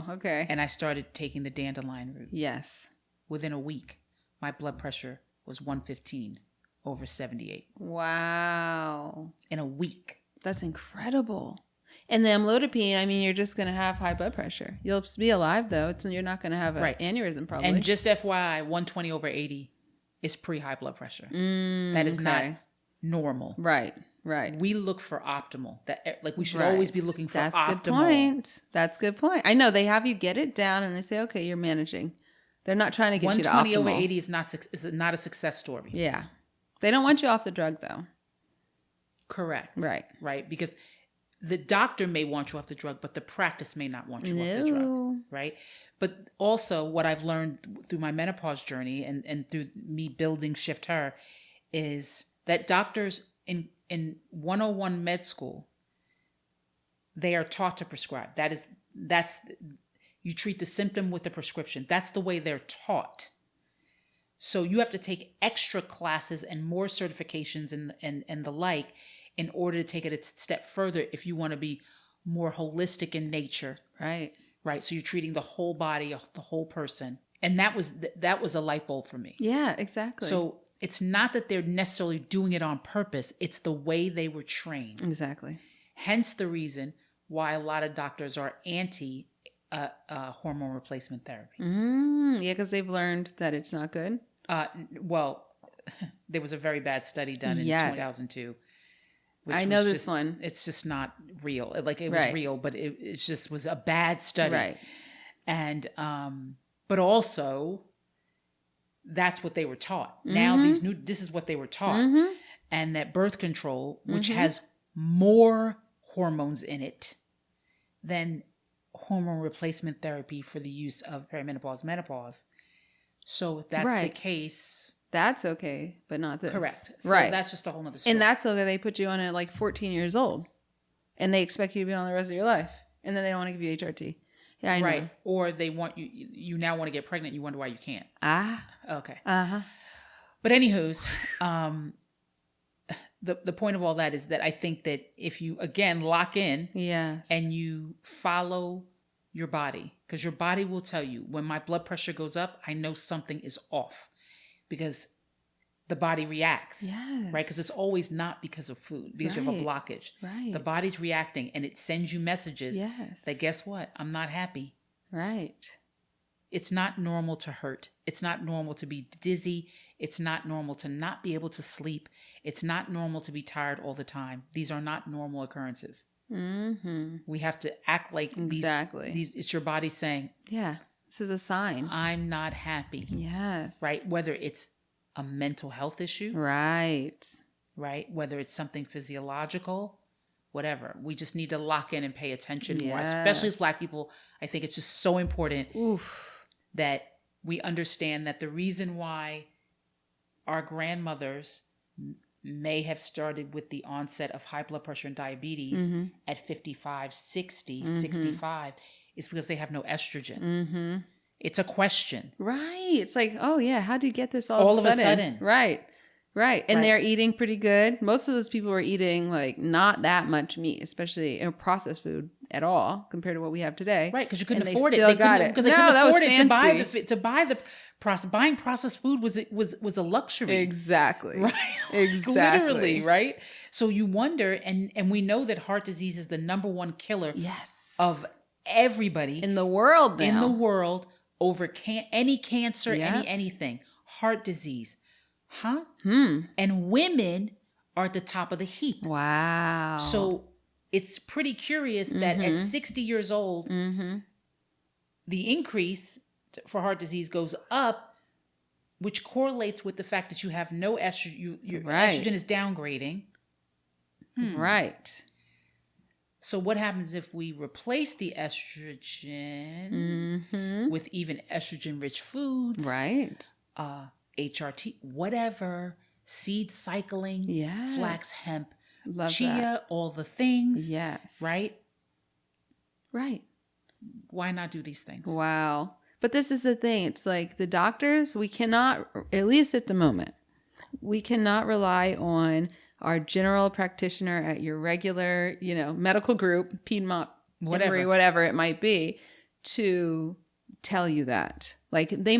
Okay. And I started taking the dandelion root. Yes. Within a week, my blood pressure was 115 over 78. Wow. In a week. That's incredible. And the amlodipine, I mean, you're just going to have high blood pressure. You'll be alive, though. You're not going to have an aneurysm, probably. And just FYI, 120 over 80 is pre-high blood pressure. That is not normal. Right. We look for optimal. We should always be looking for optimal. That's a good point. I know they have you get it down and they say, okay, you're managing. They're not trying to get you to optimal. 120 over 80 is not a success story. Yeah. They don't want you off the drug, though. Correct. Right. Because the doctor may want you off the drug, but the practice may not want you off the drug. Right. But also what I've learned through my menopause journey and through me building shiftHER is that doctors in 101 med school, they are taught to prescribe. You treat the symptom with a prescription. That's the way they're taught. So you have to take extra classes and more certifications and the like in order to take it a step further if you want to be more holistic in nature. Right. So you're treating the whole body, the whole person. And that was a light bulb for me. Yeah, exactly. So it's not that they're necessarily doing it on purpose. It's the way they were trained. Exactly. Hence the reason why a lot of doctors are anti hormone replacement therapy. Yeah, because they've learned that it's not good. Well, there was a very bad study done in 2002. I know this one. It's just not real. Like it was real, but it just was a bad study. Right. And but also that's what they were taught. Now this is what they were taught. And that birth control, which has more hormones in it than hormone replacement therapy for the use of perimenopause, menopause. So if that's the case, that's okay, but not this. Correct. So that's just a whole nother story. And that's okay. They put you on it at like 14 years old and they expect you to be on the rest of your life. And then they don't want to give you HRT. Yeah, I know. Right. Or they want you now want to get pregnant. You wonder why you can't. Okay. But anywho's, the point of all that is that I think that if you, again, lock in and you follow your body, because your body will tell you when my blood pressure goes up, I know something is off because the body reacts, right? Because it's always not because of food, because you have a blockage. Right. The body's reacting and it sends you messages that guess what? I'm not happy. Right. It's not normal to hurt. It's not normal to be dizzy. It's not normal to not be able to sleep. It's not normal to be tired all the time. These are not normal occurrences. We have to act like these. It's your body saying, yeah, this is a sign. I'm not happy. Yes. Right? Whether it's a mental health issue. Right. Whether it's something physiological, whatever. We just need to lock in and pay attention more, especially as Black people. I think it's just so important that we understand that the reason why our grandmothers may have started with the onset of high blood pressure and diabetes at 55, 60, 65 is because they have no estrogen. It's a question. Right. It's like, oh yeah, how do you get this all of a sudden? Right. And they're eating pretty good. Most of those people are eating like not that much meat, especially processed food at all compared to what we have today. Right, because you couldn't afford it. They couldn't afford it to buy the process. Buying processed food was a luxury. Exactly. Right. Exactly. Literally, right? So you wonder, and we know that heart disease is the number one killer of everybody in the world now. In the world over any cancer, anything. Heart disease. And women are at the top of the heap. Wow. So it's pretty curious that at 60 years old, the increase for heart disease goes up, which correlates with the fact that you have no estrogen. Your estrogen is downgrading. Right. So what happens if we replace the estrogen with even estrogen-rich foods? Right. HRT, whatever, seed cycling, flax, hemp, chia, all the things. Yes. Right? Why not do these things? Wow. But this is the thing. It's like the doctors, we cannot, at least at the moment, we cannot rely on our general practitioner at your regular, medical group, Piedmont, whatever it might be, to tell you that. Like you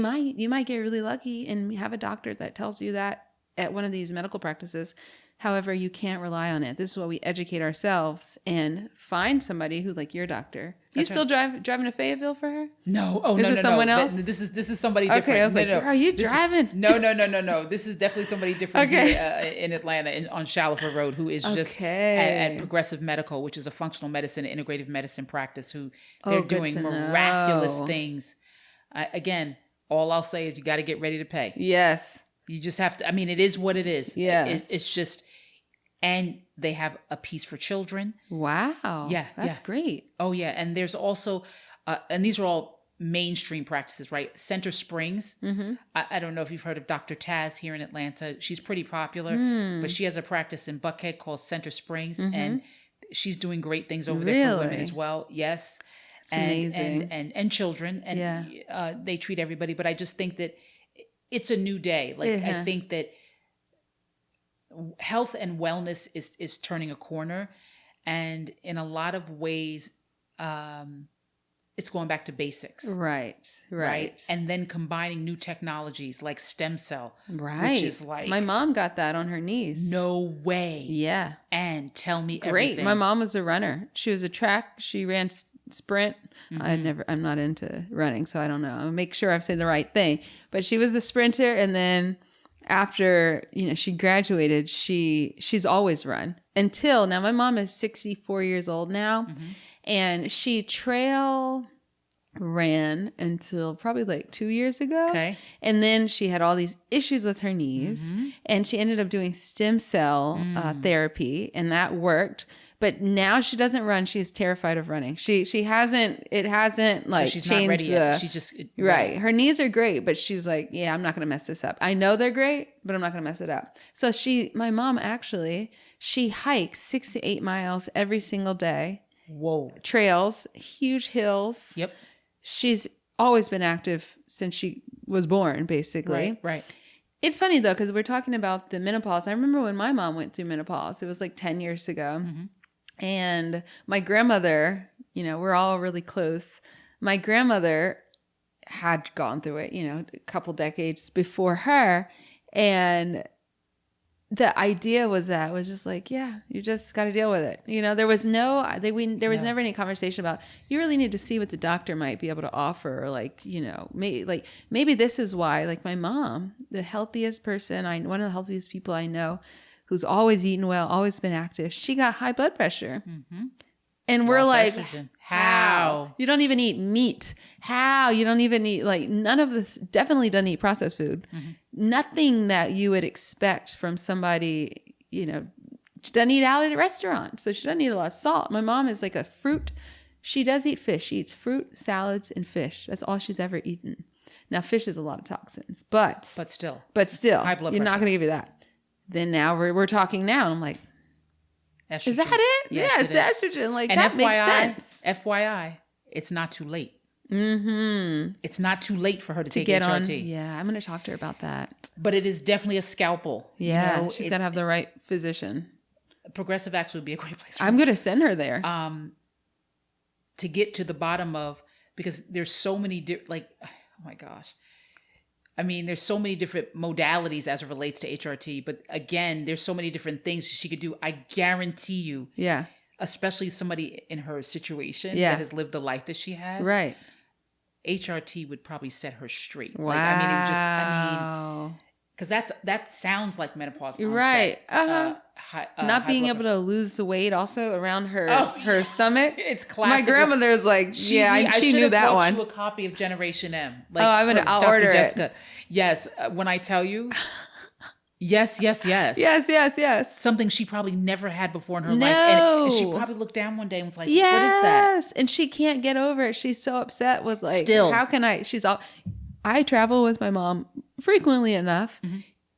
might get really lucky and have a doctor that tells you that at one of these medical practices. However, you can't rely on it. This is why we educate ourselves and find somebody who, like your doctor. You still driving to Fayetteville for her? No. Is it someone else? This is somebody different. Okay, I was are you driving? No. This is definitely somebody different here in Atlanta on Shaliford Road who is just at Progressive Medical, which is a functional medicine, integrative medicine practice who they're doing miraculous things. Again, all I'll say is you got to get ready to pay. Yes. You just have to, it is what it is. Yes. It's just, and they have a piece for children. Wow. Yeah. That's great. Oh, yeah. And there's also, and these are all mainstream practices, right? Center Springs. I don't know if you've heard of Dr. Taz here in Atlanta. She's pretty popular, but she has a practice in Buckhead called Center Springs, and she's doing great things over there for women as well. Yes. It's amazing. And children. And they treat everybody. But I just think that it's a new day. I think that health and wellness is turning a corner, and in a lot of ways, it's going back to basics. Right. And then combining new technologies like stem cell. Right. Which is like, my mom got that on her knees. No way. Yeah. And tell me everything. Great. My mom was a runner. She was a track. She ran sprint. I'm not into running, so I don't know. I'll make sure I've said the right thing. But she was a sprinter, and then after she graduated, she's always run until now. My mom is 64 years old now, and she trail ran until probably like 2 years ago. Okay. And then she had all these issues with her knees, and she ended up doing stem cell therapy, and that worked. But now she doesn't run. She's terrified of running. It hasn't like So she's changed not ready yet. She's just right. Her knees are great, but she's like, yeah, I'm not going to mess this up. I know they're great, but I'm not going to mess it up. So my mom actually, she hikes 6 to 8 miles every single day. Whoa. Trails, huge hills. Yep. She's always been active since she was born, basically. Right. It's funny though, because we're talking about the menopause. I remember when my mom went through menopause. It was like 10 years ago. And my grandmother, we're all really close. My grandmother had gone through it, a couple decades before her. And the idea was just like, yeah, you just got to deal with it. There was never any conversation about, you really need to see what the doctor might be able to offer. Or maybe this is why, like my mom, the healthiest person, one of the healthiest people I know, who's always eaten well, always been active. She got high blood pressure. And we're like, how? You don't even eat meat. How? You don't even eat, none of this, definitely doesn't eat processed food. Nothing that you would expect from somebody, she doesn't eat out at a restaurant. So she doesn't eat a lot of salt. My mom is like a fruit. She does eat fish. She eats fruit, salads, and fish. That's all she's ever eaten. Now, fish is a lot of toxins, but still, high blood you're not going to give you that. Then now we're talking now, and I'm like, estrogen. Is that it? Yes, yeah, it's the estrogen. Like, and that makes sense. FYI, it's not too late. It's not too late for her to take get HRT. On. Yeah, I'm going to talk to her about that. But it is definitely a scalpel. Yeah, she's got to have the right physician. Progressive actually would be a great place. I'm going to send her there. To get to the bottom of, because there's so many oh my gosh. I mean, there's so many different modalities as it relates to HRT, but again, there's so many different things she could do. I guarantee you, especially somebody in her situation that has lived the life that she has, right? HRT would probably set her straight. Wow. Because that sounds like menopause. You're right. Not being able to lose the weight also around her stomach. It's classic. My grandmother's like, she knew that one. I should have brought you a copy of Generation M. I'll order Jessica. it. Yes, when I tell you, yes. Yes. Something she probably never had before in her life. And she probably looked down one day and was like, what is that? Yes, and she can't get over it. She's so upset with how can I? I travel with my mom frequently enough.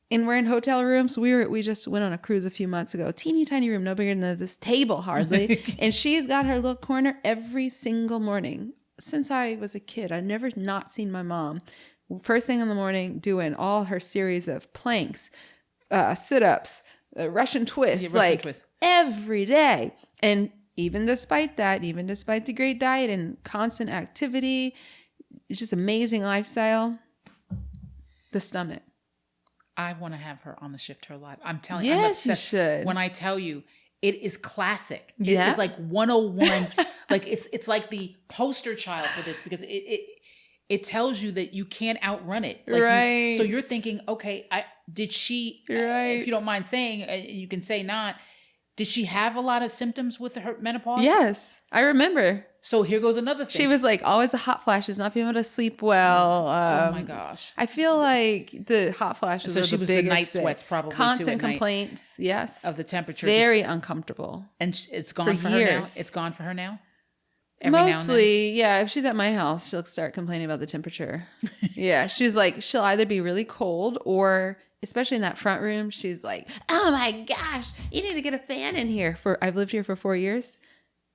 And we're in hotel rooms. We just went on a cruise a few months ago. Teeny tiny room, no bigger than this table hardly. And she's got her little corner every single morning. Since I was a kid, I've never not seen my mom first thing in the morning doing all her series of planks, sit-ups, Russian twists, every day. And even despite that, even despite the great diet and constant activity, it's just amazing lifestyle, the stomach. I want to have her on the shiftHER Live. I'm telling you. Yes, you should. When I tell you, it is classic. It is like 101. It's like the poster child for this, because it tells you that you can't outrun it. Right. So you're thinking, okay, did she, if you don't mind saying, you can say not, did she have a lot of symptoms with her menopause? Yes, I remember. So here goes another thing. She was like always the hot flashes, not being able to sleep well. Oh my gosh. I feel like the hot flashes so were she the was biggest the night sweats probably constant too at complaints, night yes. of the temperature. Very uncomfortable. And it's gone for years. her now? It's gone for her now? Mostly, yeah. If she's at my house, she'll start complaining about the temperature. Yeah, she's like, she'll either be really cold or, especially in that front room, she's like, oh my gosh, you need to get a fan in here. I've lived here for 4 years.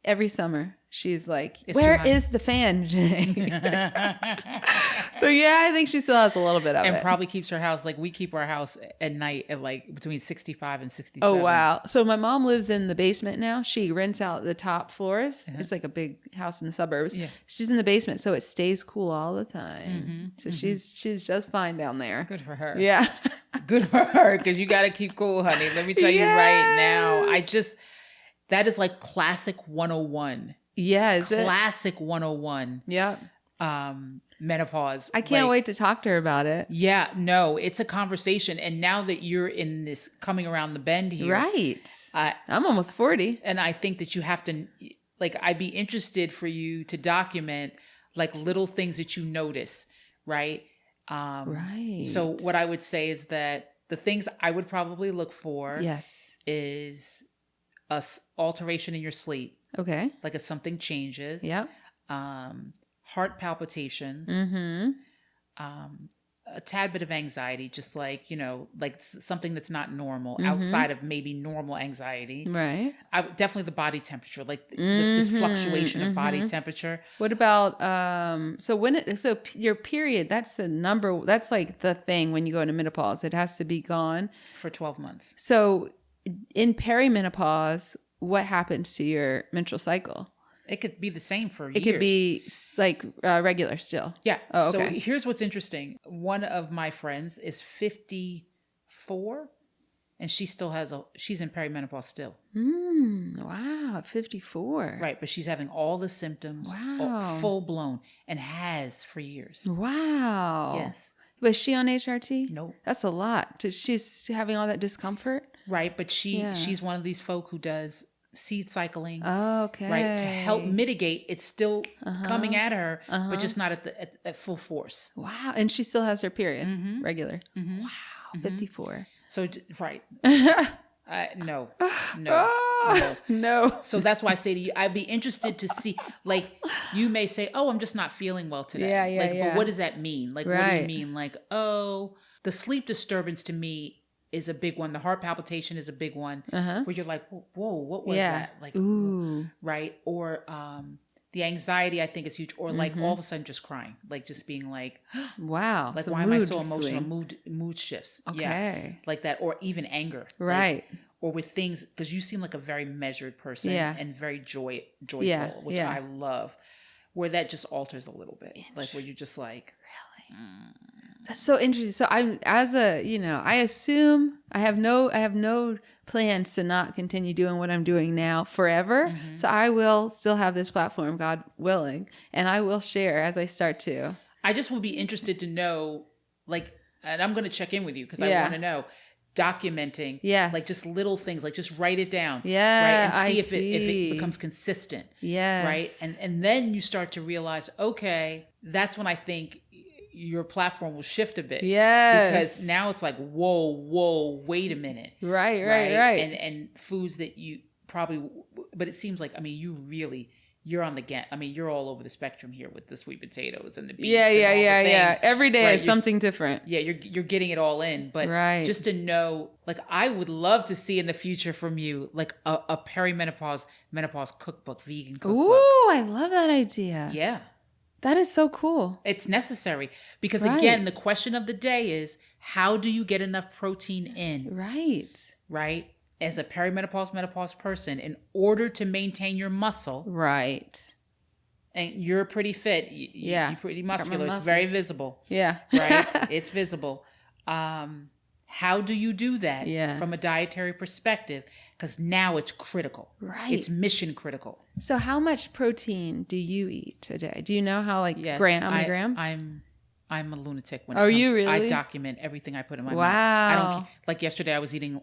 Every summer, she's like, where is the fan, Janae? So yeah, I think she still has a little bit of it. And probably keeps her house, we keep our house at night at between 65 and 67. Oh, wow. So my mom lives in the basement now. She rents out the top floors. It's like a big house in the suburbs. Yeah. She's in the basement, so it stays cool all the time. So she's just fine down there. Good for her. Yeah. Good for her, because you got to keep cool, honey. Let me tell you right now. That is like classic 101. Yeah, is it? Classic 101. Yeah. Menopause. I can't wait to talk to her about it. Yeah, no, it's a conversation. And now that you're in this coming around the bend here. Right. I'm almost 40. And I think that you have to, I'd be interested for you to document, like little things that you notice, right? Right. So what I would say is that the things I would probably look for Yes. is alteration in your sleep, Okay. like if something changes. Yep. Heart palpitations. A tad bit of anxiety, just like, like something that's not normal outside of maybe normal anxiety. Right. Definitely the body temperature, like this fluctuation of body temperature. What about, so your period, that's that's like the thing when you go into menopause, it has to be gone For 12 months. So in perimenopause, what happens to your menstrual cycle? It could be the same for years. It could be like regular still. Yeah. Oh, okay. So here's what's interesting. One of my friends is 54 and she still she's in perimenopause still. Wow. 54. Right. But she's having all the symptoms. Wow. Full blown and has for years. Wow. Yes. Was she on HRT? Nope. That's a lot. She's having all that discomfort? Right. But she's one of these folk who does seed cycling. Okay. Right. To help mitigate. It's still coming at her, but just not at full force. Wow. And she still has her period regular. Wow. 54. So, right. No. So that's why I say to you, I'd be interested to see, like, you may say, oh, I'm just not feeling well today. Yeah. But what does that mean? Like, what do you mean? Like, oh, the sleep disturbance to me is a big one. The heart palpitation is a big one where you're like, whoa, what was that? Like, ooh. Right. Or, the anxiety, I think, is huge. Or like all of a sudden just crying, like just being like, wow. like, so why am I so mood emotional? swing. Mood shifts. Okay. Yeah. Like that. Or even anger. Right. Like, or with things, because you seem like a very measured person and very joyful, which I love, where that just alters a little bit. Like where you're just like, really? That's so interesting. So I assume I have no plans to not continue doing what I'm doing now forever. So I will still have this platform, God willing, and I will share as I start to. I just would be interested to know, like, and I'm going to check in with you because I want to know. Documenting, like just little things, like just write it down, right, and see if it becomes consistent, right, and then you start to realize, okay, that's when I think your platform will shift a bit, because now it's like, whoa, wait a minute, right, and foods that you probably, but it seems like, I mean, you're on the you're all over the spectrum here with the sweet potatoes and the beets. Yeah. Every day is something different. Yeah, you're getting it all in. But just to know, like, I would love to see in the future from you, like a menopause cookbook, vegan cookbook. Ooh, I love that idea. Yeah. That is so cool. It's necessary because, again, the question of the day is, how do you get enough protein in? Right. As a menopause person, in order to maintain your muscle. Right. And you're pretty fit. You're pretty muscular. It's very visible. Yeah. Right? It's visible. How do you do that from a dietary perspective? Because now it's critical. Right. It's mission critical. So how much protein do you eat a day? Do you know how, like, how many grams? I'm a lunatic when it comes. You really? I document everything I put in my mouth. I don't, like yesterday I was eating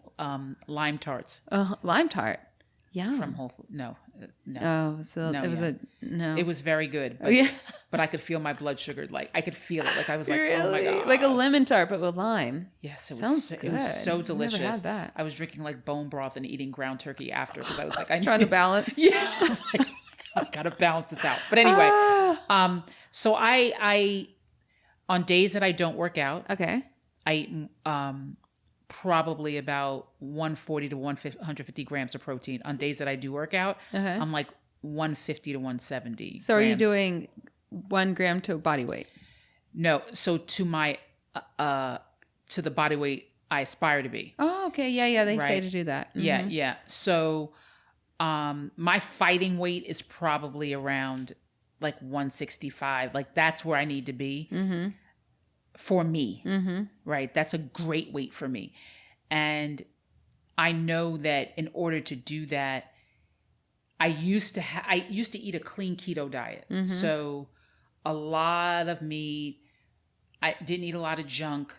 lime tarts. Lime tart. Yeah. From Whole Foods. No. Oh, so it was no. It was very good. But, but I could feel my blood sugar. Like I could feel it. Like I was like, really? Oh my God. Like a lemon tart, but with lime. Yes, It was so delicious. Never had that. I was drinking like bone broth and eating ground turkey after because I was like, trying to balance. Yeah. I was like, I gotta balance this out. But anyway, so I on days that I don't work out, I eat probably about 140 to 150 grams of protein. On days that I do work out, I'm like 150 to 170. So grams. Are you doing 1 gram to body weight? No. So to my to the body weight I aspire to be. Oh, okay. Yeah. They say to do that. Mm-hmm. Yeah. So my fighting weight is probably around like 165. Like that's where I need to be. For me, right? That's a great weight for me. And I know that in order to do that, I used to eat a clean keto diet. So a lot of meat. I didn't eat a lot of junk,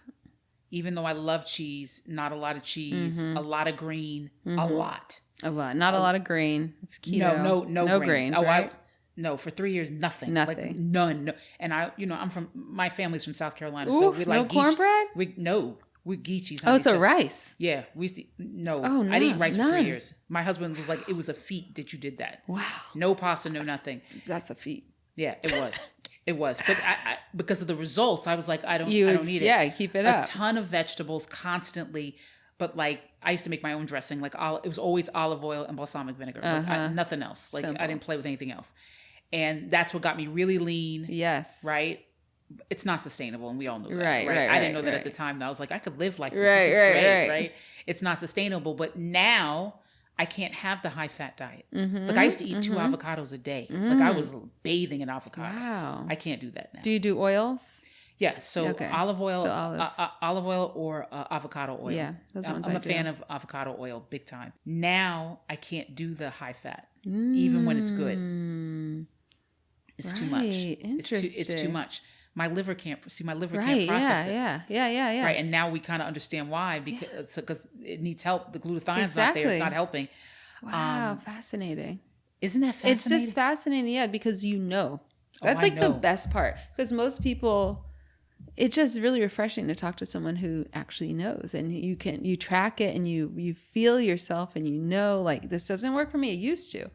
even though I love cheese, not a lot of cheese, a lot of green, a lot. Not a lot of grain. It's keto. No grains, right? No, for 3 years, nothing. Nothing. Like none. No. And my family's from South Carolina. Oof, So we like no cornbread? We're geechies. Oh, it's a rice. Yeah. We used to, no. Oh, no. I didn't eat rice for None. 3 years. My husband was like, it was a feat that you did that. Wow. No pasta, no nothing. That's a feat. Yeah, it was. It was. But I because of the results, I was like, I don't need it. Yeah, keep it up. A ton of vegetables constantly. But like, I used to make my own dressing. Like, it was always olive oil and balsamic vinegar. Like, nothing else. Like, Simple. I didn't play with anything else. And that's what got me really lean. Yes. Right? It's not sustainable, and we all know that. Right. I didn't know that at the time. Though. I was like, I could live like this. This is great, right? It's not sustainable. But now I can't have the high fat diet. Like, I used to eat 2 avocados a day. Like, I was bathing in avocado. Wow. I can't do that now. Do you do oils? Yeah, so olive oil, So olive oil or avocado oil. Yeah, those ones I'm I a do. fan of avocado oil, big time. Now I can't do the high fat, even when it's good. It's too much. It's too much. My liver can't process it. Yeah. Right, and now we kind of understand why because it needs help. The glutationine's not there; it's not helping. Wow, fascinating. Isn't that fascinating? It's just fascinating, yeah, because that's like the best part. Because most people, it's just really refreshing to talk to someone who actually knows, and you track it and you feel yourself and like, this doesn't work for me. It used to.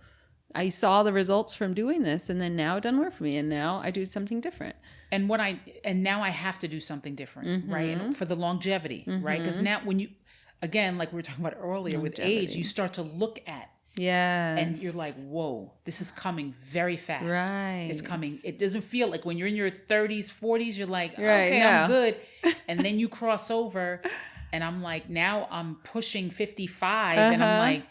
I saw the results from doing this, and then now it doesn't work for me, and now I do something different. And now I have to do something different, right? And for the longevity, right? Because now when you, again, like we were talking about earlier, with age, you start to look at. Yeah. And you're like, whoa, this is coming very fast. Right. It's coming. It doesn't feel like when you're in your 30s, 40s, you're like, right, okay, no. I'm good. And then you cross over and I'm like, now I'm pushing 55 and I'm like,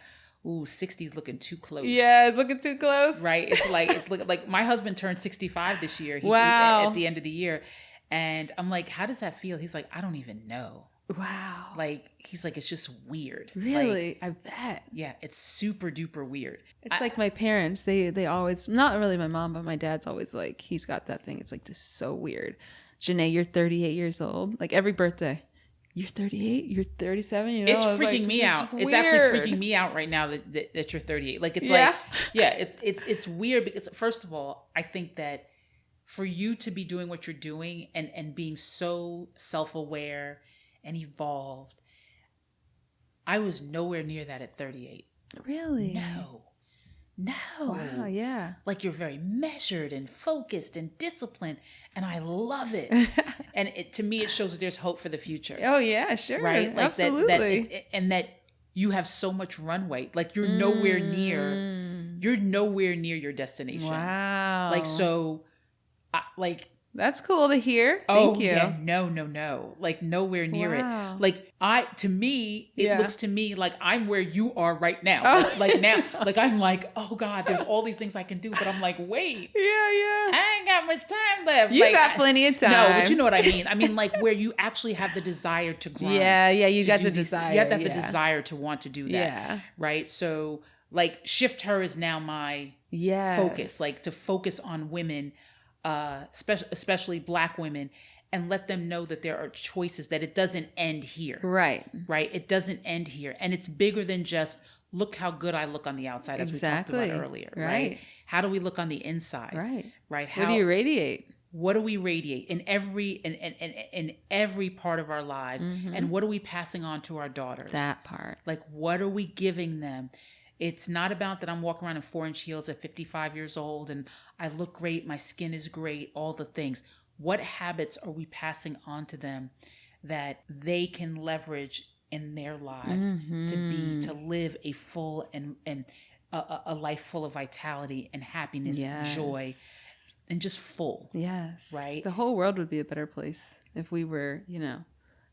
ooh, 60's looking too close. Yeah, it's looking too close. Right. It's like my husband turned 65 this year. Wow. At the end of the year. And I'm like, how does that feel? He's like, I don't even know. Wow. Like, he's like, it's just weird. Really? I bet. Yeah, it's super duper weird. It's like my parents, they always, not really my mom, but my dad's always like, he's got that thing. It's like, this is so weird. Janae, you're 38 years old. Like, every birthday, you're 38, you're 37, you know? It's freaking me out. It's actually freaking me out right now that you're 38. Like, it's like, it's weird because, first of all, I think that for you to be doing what you're doing and being so self-aware and evolved, I was nowhere near that at 38. Really? No. Wow, yeah. Like, you're very measured and focused and disciplined, and I love it. And to me, it shows that there's hope for the future. Oh, yeah, sure. Right? Like, absolutely. and that you have so much runway. Like, you're nowhere near your destination. Wow. Like, so, that's cool to hear. Thank you. Yeah, no. Like, nowhere near it. Like, it looks to me like I'm where you are right now. Oh. Like now, like I'm like, oh God, there's all these things I can do. But I'm like, wait. Yeah. I ain't got much time left. You got plenty of time. No, but you know what I mean. I mean, like, where you actually have the desire to grind. Yeah, you got the desire. You have to have the desire to want to do that. Yeah. Right? So, like, shiftHER is now my focus. Like, to focus on women, especially Black women, and let them know that there are choices, that it doesn't end here. Right. It doesn't end here. And it's bigger than just, look how good I look on the outside, as we talked about earlier. Right? How do we look on the inside? Right. How do you radiate? What do we radiate in every part of our lives? And what are we passing on to our daughters? That part. Like, what are we giving them? It's not about that I'm walking around in 4-inch heels at 55 years old and I look great, my skin is great, all the things. What habits are we passing on to them that they can leverage in their lives to live a full and a life full of vitality and happiness, joy, and just full. Yes. Right? The whole world would be a better place if we were,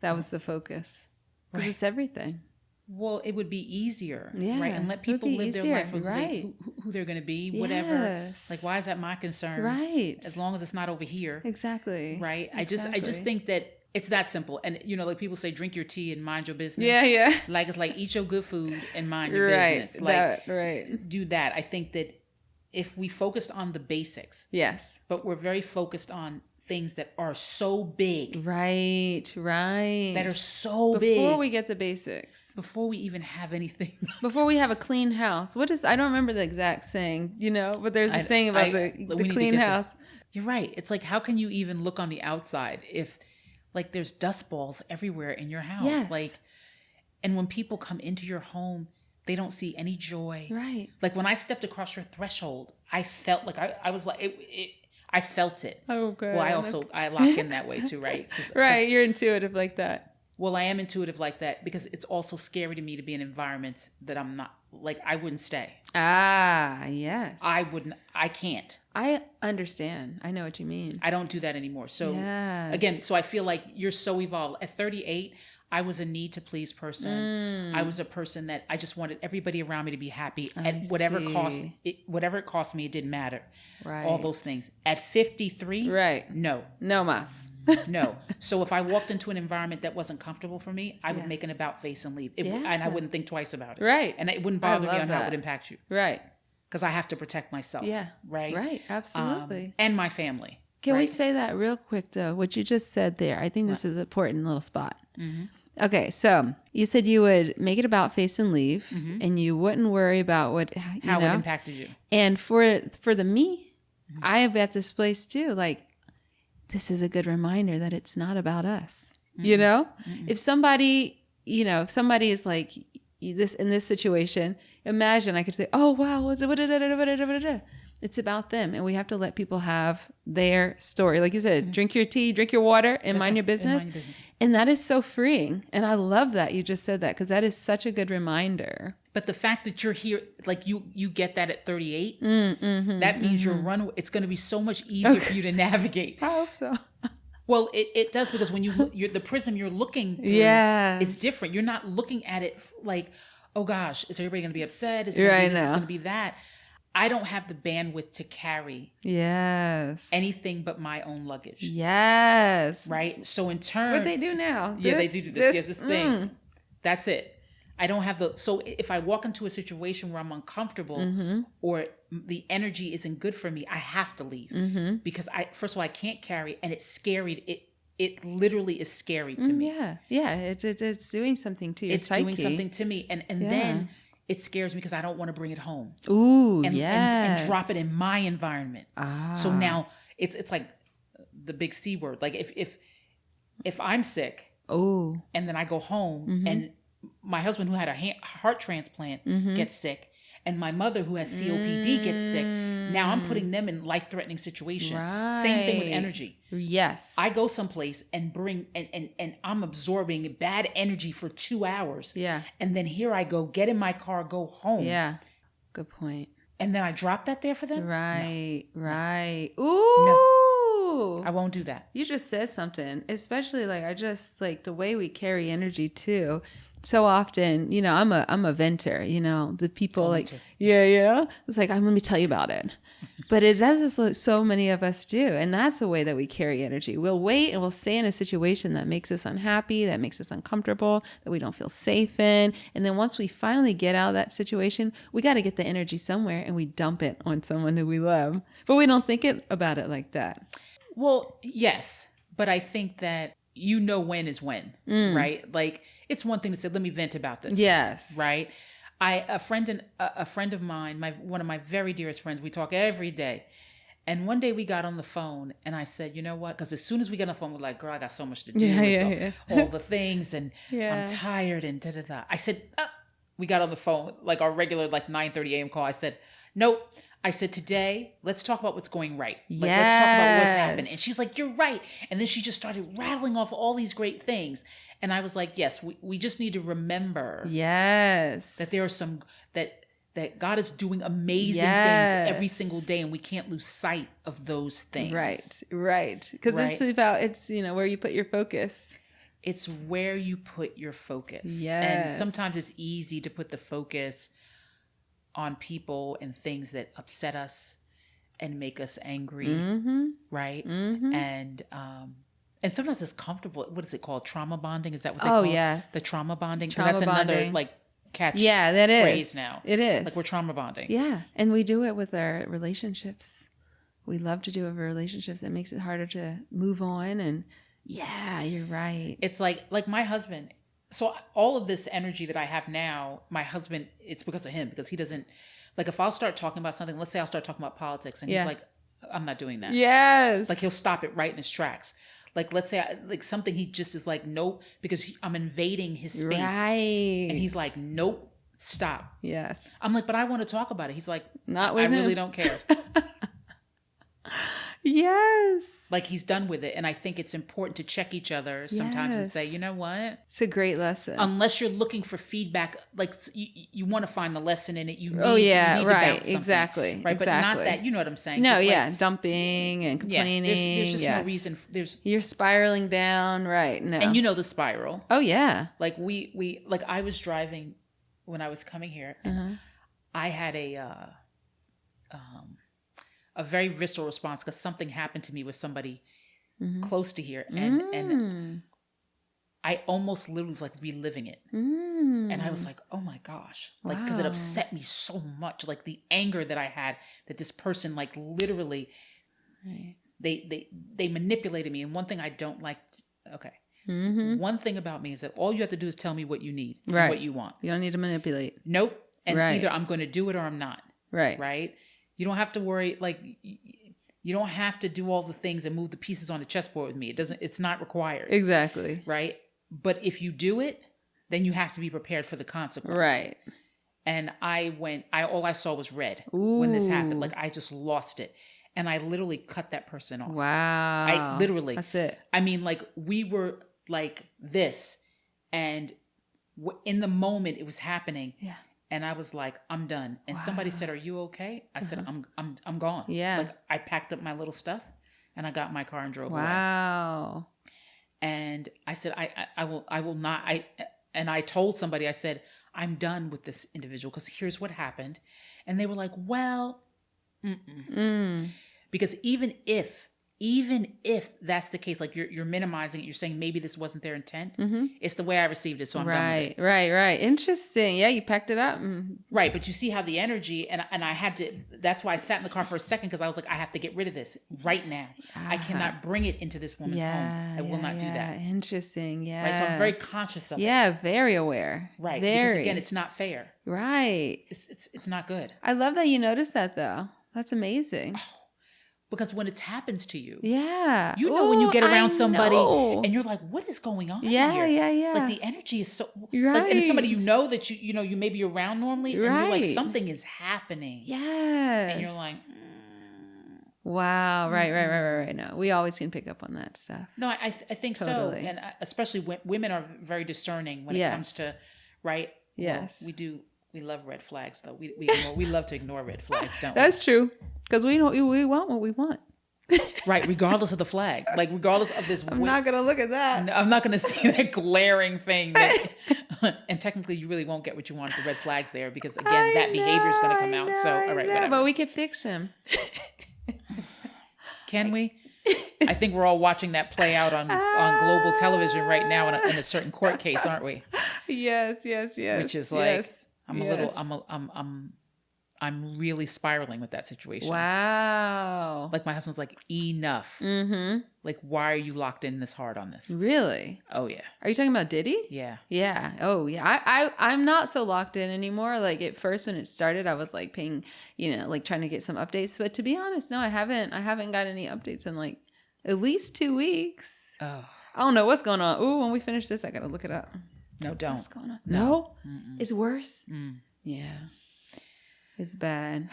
that was the focus. Because it's everything. Well, it would be easier, yeah, right? And let people live their life with who they're going to be, whatever. Yes. Like, why is that my concern? Right. As long as it's not over here. Exactly. Right. I just think that it's that simple. And, like people say, drink your tea and mind your business. Yeah. Like, it's like, eat your good food and mind your business. Like, do that. I think that if we focused on the basics. Yes. But we're very focused on things that are so big. Right. That are so big. Before big. we get the basics. Before we even have anything. Before we have a clean house. I don't remember the exact saying, but there's a saying about the clean house. You're right. It's like, how can you even look on the outside if like there's dust balls everywhere in your house? Yes. Like, and when people come into your home, they don't see any joy. Right. Like when I stepped across your threshold, I felt like I was like, I felt it. Oh, good. Well, I lock in that way too, right? Right. You're intuitive like that. Well, I am intuitive like that because it's also scary to me to be in environments that I'm not, like, I wouldn't stay. Ah, yes. I can't. I understand. I know what you mean. I don't do that anymore. So again, so I feel like you're so evolved. At 38, I was a need to please person. I was a person that I just wanted everybody around me to be happy at whatever it cost me. It didn't matter. Right. All those things. At 53, right. No mas. No. So if I walked into an environment that wasn't comfortable for me, I would make an about face and leave. And I wouldn't think twice about it. Right. And it wouldn't bother me on how it would impact you. Right. Because I have to protect myself. Yeah. Right. Right. Absolutely. And my family. Can we say that real quick though? What you just said there. I think this is an important little spot. Mm-hmm. Okay, so you said you would make it about face and leave, and you wouldn't worry about how it impacted you. And for the me, I am at this place too. Like, this is a good reminder that it's not about us. If somebody is like this in this situation, imagine I could say, "Oh wow, it's about them," and we have to let people have their story. Like you said, drink your tea, drink your water, and mind your business. And that is so freeing. And I love that you just said that because that is such a good reminder. But the fact that you're here, like you get that at 38, that means your runway, it's going to be so much easier for you to navigate. I hope so. Well, it does because when you're the prism you're looking through, it's different. You're not looking at it like, oh gosh, is everybody going to be upset? Is it going to be this? Is going to be that? I don't have the bandwidth to carry anything but my own luggage. Yes. Right? So in turn... What they do now. They do this. Yes, this thing. That's it. I don't have the... So if I walk into a situation where I'm uncomfortable or the energy isn't good for me, I have to leave. Because first of all, I can't carry and it's scary. It literally is scary to me. Yeah. It's doing something to your psyche. It's doing something to me. And then... It scares me because I don't want to bring it home. Ooh, and drop it in my environment. So now it's like the big C word. Like if I'm sick, and then I go home, and my husband who had a heart transplant gets sick, and my mother who has COPD gets sick. Now I'm putting them in life-threatening situation. Right. Same thing with energy. Yes. I go someplace and bring and I'm absorbing bad energy for 2 hours. Yeah. And then here I go, get in my car, go home. Yeah. Good point. And then I drop that there for them? Right. No. Right. Ooh. No. I won't do that. You just said something. Especially like the way we carry energy too. So often, I'm a venter, the people it's like, let me tell you about it. But it does like so many of us do. And that's the way that we carry energy. We'll wait and we'll stay in a situation that makes us unhappy, that makes us uncomfortable, that we don't feel safe in. And then once we finally get out of that situation, we got to get the energy somewhere and we dump it on someone who we love. But we don't think about it like that. Well, yes. But I think that when is when, right? Like it's one thing to say, let me vent about this. Yes. Right. A friend of mine, one of my very dearest friends, we talk every day. And one day we got on the phone and I said, you know what? Because as soon as we got on the phone, we're like, girl, I got so much to do. All the things and I'm tired and da-da-da. I said, we got on the phone, like our regular 9:30 a.m. call. I said, nope. I said, today, let's talk about what's going right. Let's talk about what's happened. And she's like, you're right. And then she just started rattling off all these great things. And I was like, yes, we just need to remember that there are some, that God is doing amazing things every single day. And we can't lose sight of those things. Right. Because it's about, where you put your focus. It's where you put your focus. Yes. And sometimes it's easy to put the focus on people and things that upset us and make us angry, right? And sometimes it's comfortable. What is it called? Trauma bonding? Is that what they call it? Yes. The trauma bonding? Because that's another catch phrase now. It is. Like we're trauma bonding. Yeah. And we do it with our relationships. we love to do over relationships. It makes it harder to move on. And yeah, you're right. It's like my husband. So all of this energy that I have now, my husband, it's because of him, because he doesn't, like if I'll start talking about something, let's say I'll start talking about politics and he's like, I'm not doing that. Yes. Like he'll stop it right in his tracks. Like let's say like something, he just is like, nope, because I'm invading his space. Right. And he's like, nope, stop. Yes. I'm like, but I want to talk about it. He's like, not with I him. really don't care. Yes. Like he's done with it. And I think it's important to check each other sometimes and say, you know what? It's a great lesson. Unless you're looking for feedback, like you want to find the lesson in it. You need, right. You need to bounce Exactly. right? Exactly. But not that, you know what I'm saying? No, just yeah. like, dumping and complaining. There's just no reason. You're spiraling down. Right. No. And you know the spiral. Oh, yeah. Like we like I was driving when I was coming here. I had a very visceral response because something happened to me with somebody close to here, and I almost literally was like reliving it, and I was like, oh my gosh, like because it upset me so much, like the anger that I had that this person like literally, they manipulated me, and one thing I don't like. One thing about me is that all you have to do is tell me what you need, and what you want. You don't need to manipulate. Nope, and either I'm going to do it or I'm not. Right. You don't have to worry, like, you don't have to do all the things and move the pieces on the chessboard with me. It's not required. Exactly. Right? But if you do it, then you have to be prepared for the consequence. Right. And all I saw was red when this happened. Like, I just lost it. And I literally cut that person off. Wow. I literally. That's it. I mean, like, we were like this. And in the moment it was happening. Yeah. And I was like, I'm done. And somebody said, "Are you okay?" I said, I'm gone. Yeah. Like I packed up my little stuff and I got in my car and drove away. Wow. And I said, I will not. And I told somebody, I said, I'm done with this individual because here's what happened. And they were like, well, because even if that's the case, like you're minimizing it, you're saying maybe this wasn't their intent. It's the way I received it, so I'm done with it. Right. Interesting. Yeah, you packed it up. Right, but you see how the energy, and I had to, that's why I sat in the car for a second, because I was like, I have to get rid of this right now. I cannot bring it into this woman's home. I will not do that. Interesting, yeah. Right, so I'm very conscious of it. Yeah, very aware. Right, very. Because again, it's not fair. Right. It's not good. I love that you noticed that, though. That's amazing. Because when it happens to you, you know, when you get around somebody and you're like, what is going on here? Yeah. Like the energy is so, right. Like, and it's somebody you know that you may be around normally, and you're like, something is happening. Yes. And you're like, wow, right. No, we always can pick up on that stuff. No, I think totally. So, and especially when women are very discerning when it comes to, right? Yes, well, we love red flags, though. We love to ignore red flags, don't we? That's true. Because we want what we want. Right, regardless of the flag. Like, regardless of this. I'm not going to look at that. No, I'm not going to see that glaring thing. And technically, you really won't get what you want if the red flag's there. Because, again, that behavior is going to come out. So, all right, whatever. But we can fix him. Can we? I think we're all watching that play out on global television right now in a certain court case, aren't we? Yes. Which is like... I'm really spiraling with that situation. Wow. Like my husband's like, enough. Like, why are you locked in this hard on this? Really? Oh yeah. Are you talking about Diddy? Yeah. Yeah. Oh yeah. I'm not so locked in anymore. Like at first when it started, I was like paying, like trying to get some updates. But to be honest, no, I haven't got any updates in like at least 2 weeks. Oh. I don't know what's going on. Ooh, when we finish this, I gotta look it up. No, don't. What's going on? No? It's worse? Mm. Yeah. It's bad.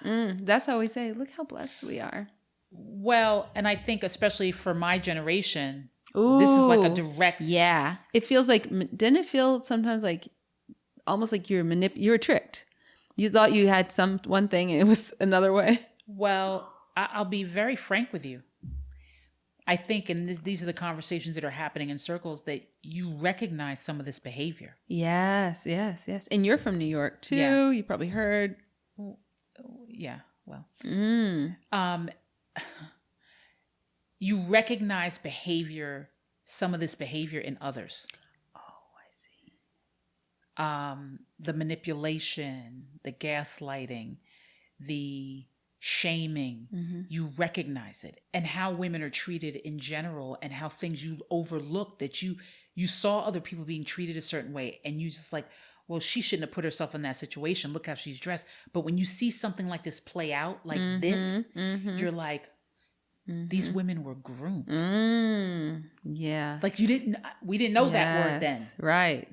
That's how we say, look how blessed we are. Well, and I think especially for my generation, this is like a direct... Yeah. It feels like, didn't it feel sometimes like, almost like you were tricked? You thought you had one thing and it was another way? Well, I'll be very frank with you. I think, and these are the conversations that are happening in circles, that you recognize some of this behavior. Yes. And you're from New York too. Yeah. You probably heard. Yeah. Well, you recognize some of this behavior in others. Oh, I see. The manipulation, the gaslighting, the shaming, you recognize it, and how women are treated in general, and how things you overlooked that you saw other people being treated a certain way, and you just like, well, she shouldn't have put herself in that situation. Look how she's dressed. But when you see something like this play out like this, you're like, these women were groomed. Yeah. Like we didn't know that word then. Right.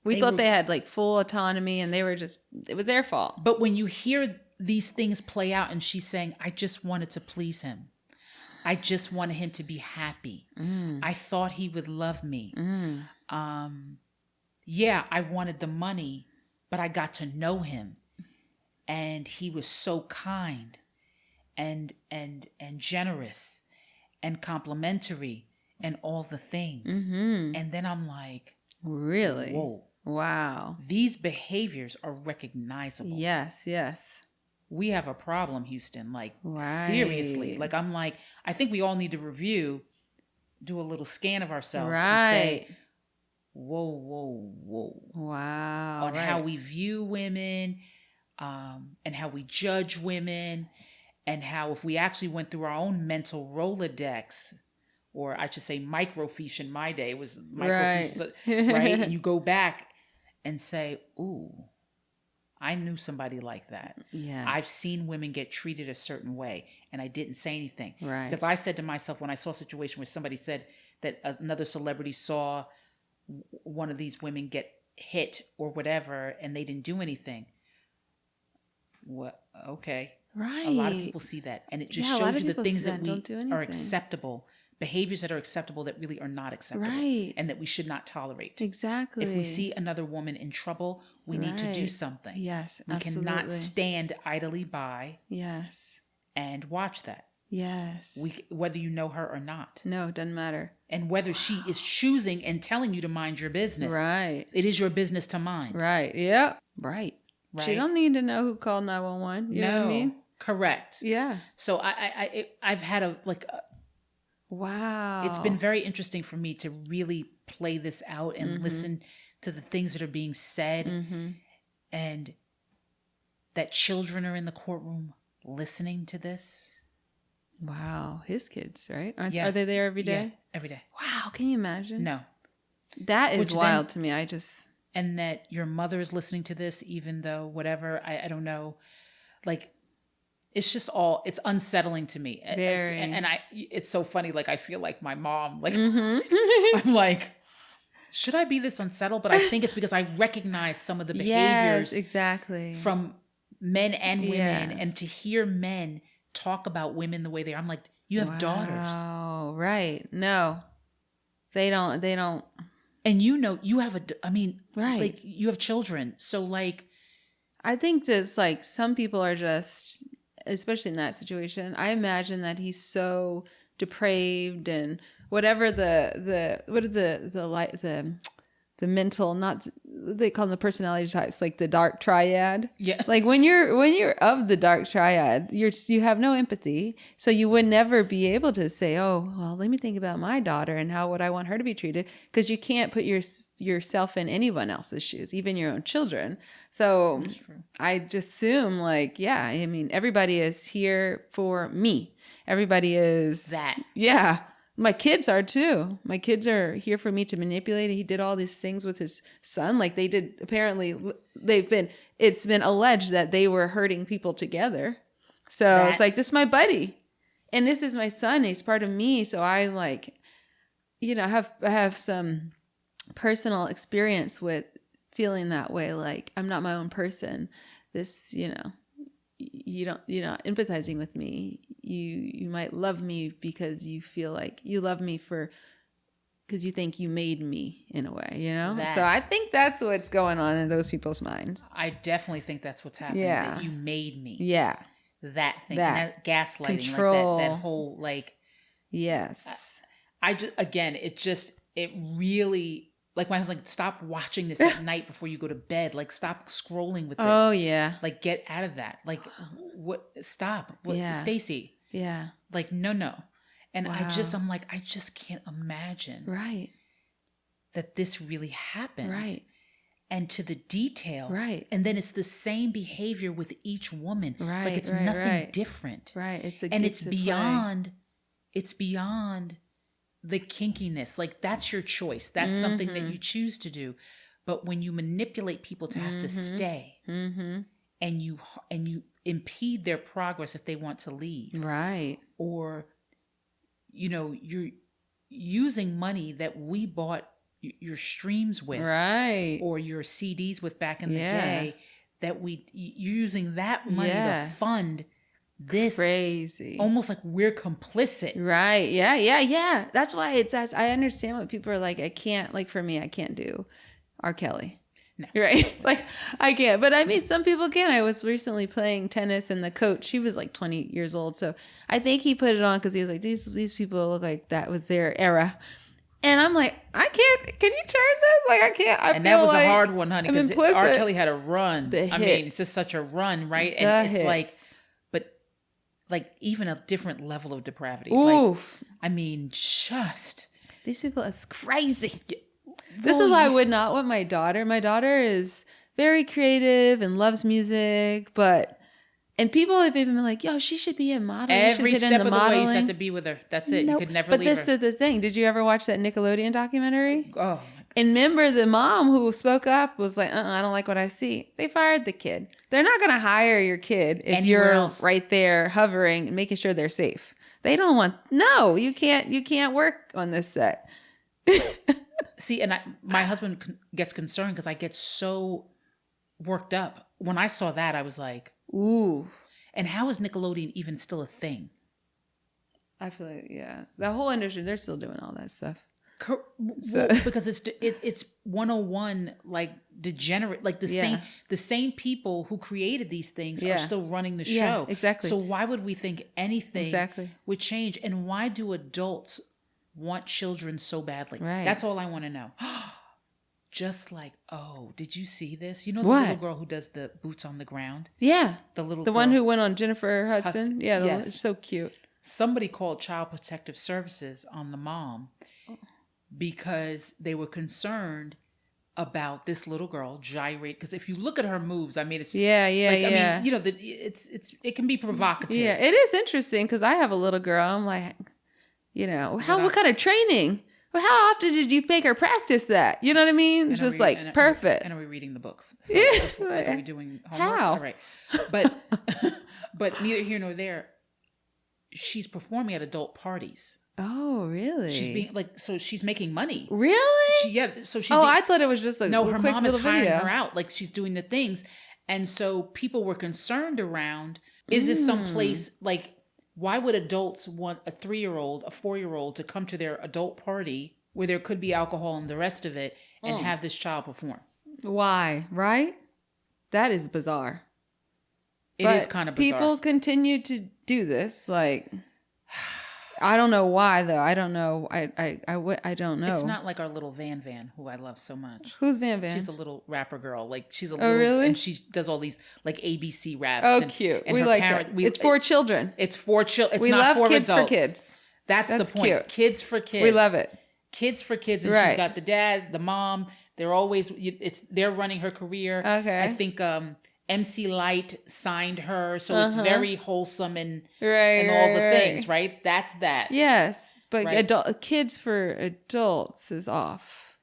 We thought they had like full autonomy and they were just, it was their fault. But when you hear these things play out and she's saying, I just wanted to please him. I just wanted him to be happy. I thought he would love me. Yeah, I wanted the money, but I got to know him. And he was so kind and generous and complimentary and all the things. And then I'm like, really? Whoa. Wow. These behaviors are recognizable. Yes, yes. We have a problem, Houston. Like, right. Seriously. Like, I'm like, I think we all need to do a little scan of ourselves right. and say, whoa. Wow. On how we view women, and how we judge women, and how if we actually went through our own mental Rolodex, or I should say microfiche in my day, it was microfiche, right? And you go back and say, ooh, I knew somebody like that. Yes. I've seen women get treated a certain way, and I didn't say anything. Right. Because I said to myself, when I saw a situation where somebody said that another celebrity saw one of these women get hit or whatever, and they didn't do anything. What? Okay. Right. A lot of people see that, and it just shows you the things that we are acceptable, behaviors that are acceptable that really are not acceptable, right? And that we should not tolerate. Exactly. If we see another woman in trouble, we need to do something. Yes, we cannot stand idly by. Yes. And watch that. Yes. Whether you know her or not. No, it doesn't matter. And whether she is choosing and telling you to mind your business. Right. It is your business to mind. Right. Yep. Right. She don't need to know who called 911. You know what I mean? Correct. Yeah. So I've had wow. It's been very interesting for me to really play this out and listen to the things that are being said, and that children are in the courtroom listening to this. Wow. His kids, right? Are they there every day? Yeah, every day. Wow. Can you imagine? No. That is wild to me. And that your mother is listening to this, even though whatever, I don't know, like, it's just it's unsettling to me. Very. And it's so funny. Like, I feel like my mom, like, I'm like, should I be this unsettled? But I think it's because I recognize some of the behaviors exactly. from men and women, and to hear men talk about women the way they are. I'm like, you have daughters. Oh, right. No, they don't. And you have right. Like, you have children. So, like, I think that's like, some people are just, especially in that situation, I imagine that he's so depraved and whatever the mental, not, they call them the personality types, like the dark triad. Yeah. Like when you're of the dark triad, you have no empathy. So you would never be able to say, oh, well, let me think about my daughter and how would I want her to be treated? Because you can't put yourself in anyone else's shoes, even your own children. So I just assume, like, yeah, I mean, everybody is here for me. Everybody is that. Yeah. My kids are too. My kids are here for me to manipulate. He did all these things with his son. Like they did, apparently it's been alleged that they were hurting people together. So it's like, this is my buddy and this is my son. He's part of me. So I like, have some personal experience with feeling that way. Like I'm not my own person. This, you're not empathizing with me. You might love me because you feel like you love me because you think you made me in a way, So I think that's what's going on in those people's minds. I definitely think that's what's happening. Yeah. That you made me. Yeah. That thing. That gaslighting. Control. Like that whole, like. Yes. It really, like, my husband's like, stop watching this at night before you go to bed. Like, stop scrolling with this. Oh, yeah. Like, get out of that. Like, what? Stop. What, yeah. Stacey. Yeah. Like, no. And wow. I just can't imagine. Right. That this really happened. Right. and to the detail. Right. And then it's the same behavior with each woman. Right. Like it's right, nothing right. different. Right. It's beyond the kinkiness. Like that's your choice. That's something that you choose to do. But when you manipulate people to have to stay and you impede their progress if they want to leave. Right. Or, you're using money that we bought your streams with, right, or your CDs with back in the day, that you're using that money to fund this crazy, almost like we're complicit, right? Yeah. That's why I understand what people are like. I can't, like, for me, I can't do R. Kelly. No. Right? Like, I can't. But I mean, some people can. I was recently playing tennis, and the coach, she was like 20 years old. So I think he put it on because he was like, these people look like that was their era. And I'm like, I can't. Can you turn this? Like, I can't. And that was like a hard one, honey, because R. Kelly had a run. I mean, it's just such a run, right? And it's like, but like even a different level of depravity. Oof. Like, I mean, just these people is crazy. This is why I would not want my daughter. My daughter is very creative and loves music, and people have even been like, yo, she should be a model. Every step of the way, you just have to be with her. That's it. Nope. You could never leave her. But this is the thing. Did you ever watch that Nickelodeon documentary? Oh, my God. And remember, the mom who spoke up was like, I don't like what I see. They fired the kid. They're not going to hire your kid if you're right there hovering and making sure they're safe. They don't want, no, you can't work on this set. See, and my husband gets concerned because I get so worked up. When I saw that, I was like, ooh. And how is Nickelodeon even still a thing? I feel like, the whole industry, they're still doing all that stuff. Because it's 101, like degenerate, like the same people who created these things are still running the show. Yeah, exactly. So why would we think anything would change? And why do adults want children so badly? Right. That's all I want to know. Just like, oh, did you see this? You know the little girl who does the boots on the ground? Yeah. The one who went on Jennifer Hudson? Yeah, yes. So cute. Somebody called Child Protective Services on the mom because they were concerned about this little girl gyrate. Because if you look at her moves, I mean, it's I mean, it can be provocative. Yeah, it is interesting because I have a little girl. I'm like, what kind of training? Well, how often did you make her practice that? You know what I mean? It's just like perfect. And are we reading the books? So are we doing homework? How? All right. But neither here nor there. She's performing at adult parties. Oh, really? She's being she's making money. Really? I thought it was just no. Her mom is hiring her out. Like she's doing the things, and so people were concerned around. Is this someplace like? Why would adults want a 3-year-old, a 4-year-old to come to their adult party where there could be alcohol and the rest of it and have this child perform? Why? Right? That is bizarre. It is kind of bizarre. People continue to do this. Like, I don't know why, though. I don't know. I don't know. It's not like our little Van, who I love so much. Who's Van? She's a little rapper girl. Like, she's a little... Oh, really? And she does all these, like, ABC raps. Oh, cute. And we like that. It's for children. It's for children. It's not love for kids adults. For kids. That's the point. Cute. Kids for kids. We love it. Kids for kids. And she's got the dad, the mom. They're always... They're running her career. Okay. I think... MC Light signed her, so it's very wholesome and all the things, right? That's that. Yes, but kids for adults is off.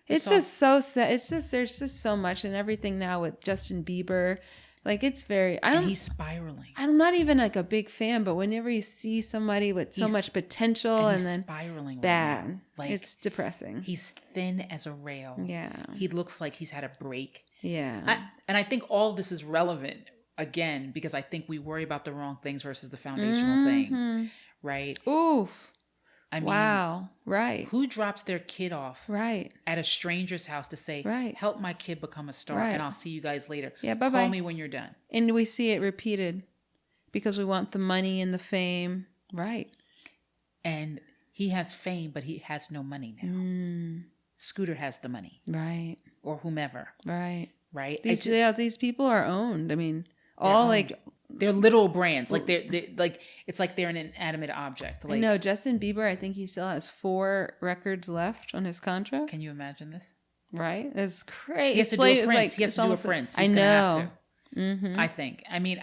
It's just so sad. It's just there's just so much and everything now with Justin Bieber. Like it's very. He's spiraling. I'm not even like a big fan, but whenever you see somebody with so much potential and then spiraling bad, like it's depressing. He's thin as a rail. Yeah, he looks like he's had a break. Yeah. And I think all of this is relevant, again, because I think we worry about the wrong things versus the foundational things, right? Oof. I mean, wow. Right. Who drops their kid off at a stranger's house to say, help my kid become a star and I'll see you guys later. Yeah, bye-bye. Call me when you're done. And we see it repeated because we want the money and the fame. Right. And he has fame, but he has no money now. Scooter has the money. Right. Or whomever. Right. Right. These people are owned. I mean, all like they're little brands. Like they're like it's like they're an inanimate object. Like no, Justin Bieber, I think he still has 4 records left on his contract. Can you imagine this? Right? It's crazy. He has to do a Prince. He has to do a Prince. He's I gonna have know. to. Mm-hmm. I think. I mean,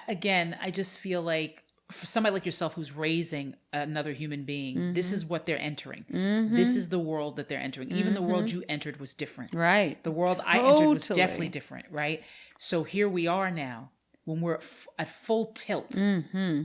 again, I just feel like for somebody like yourself who's raising another human being, this is what they're entering. This is the world that they're entering. Even the world you entered was different. Right. The world I entered was definitely different, right? So here we are now when we're at full tilt.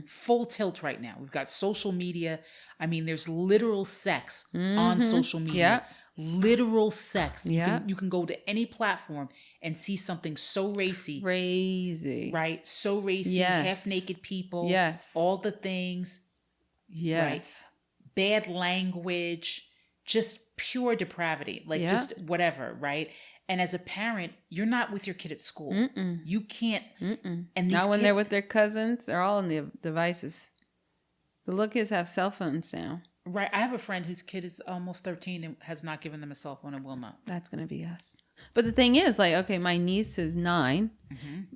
Full tilt right now. We've got social media. I mean, there's literal sex on social media. Yeah. Literal sex. Yeah. You can go to any platform and see something so racy. Crazy. Right? So racy, Yes. half naked people. Yes. All the things. Yes. Right? Bad language, just pure depravity. Like just whatever, right? And as a parent, you're not with your kid at school. You can't. And these not when kids, they're with their cousins. They're all on the devices. The little kids have cell phones now. Right. I have a friend whose kid is almost 13 and has not given them a cell phone and will not. That's going to be us. But the thing is, like, okay, my niece is 9.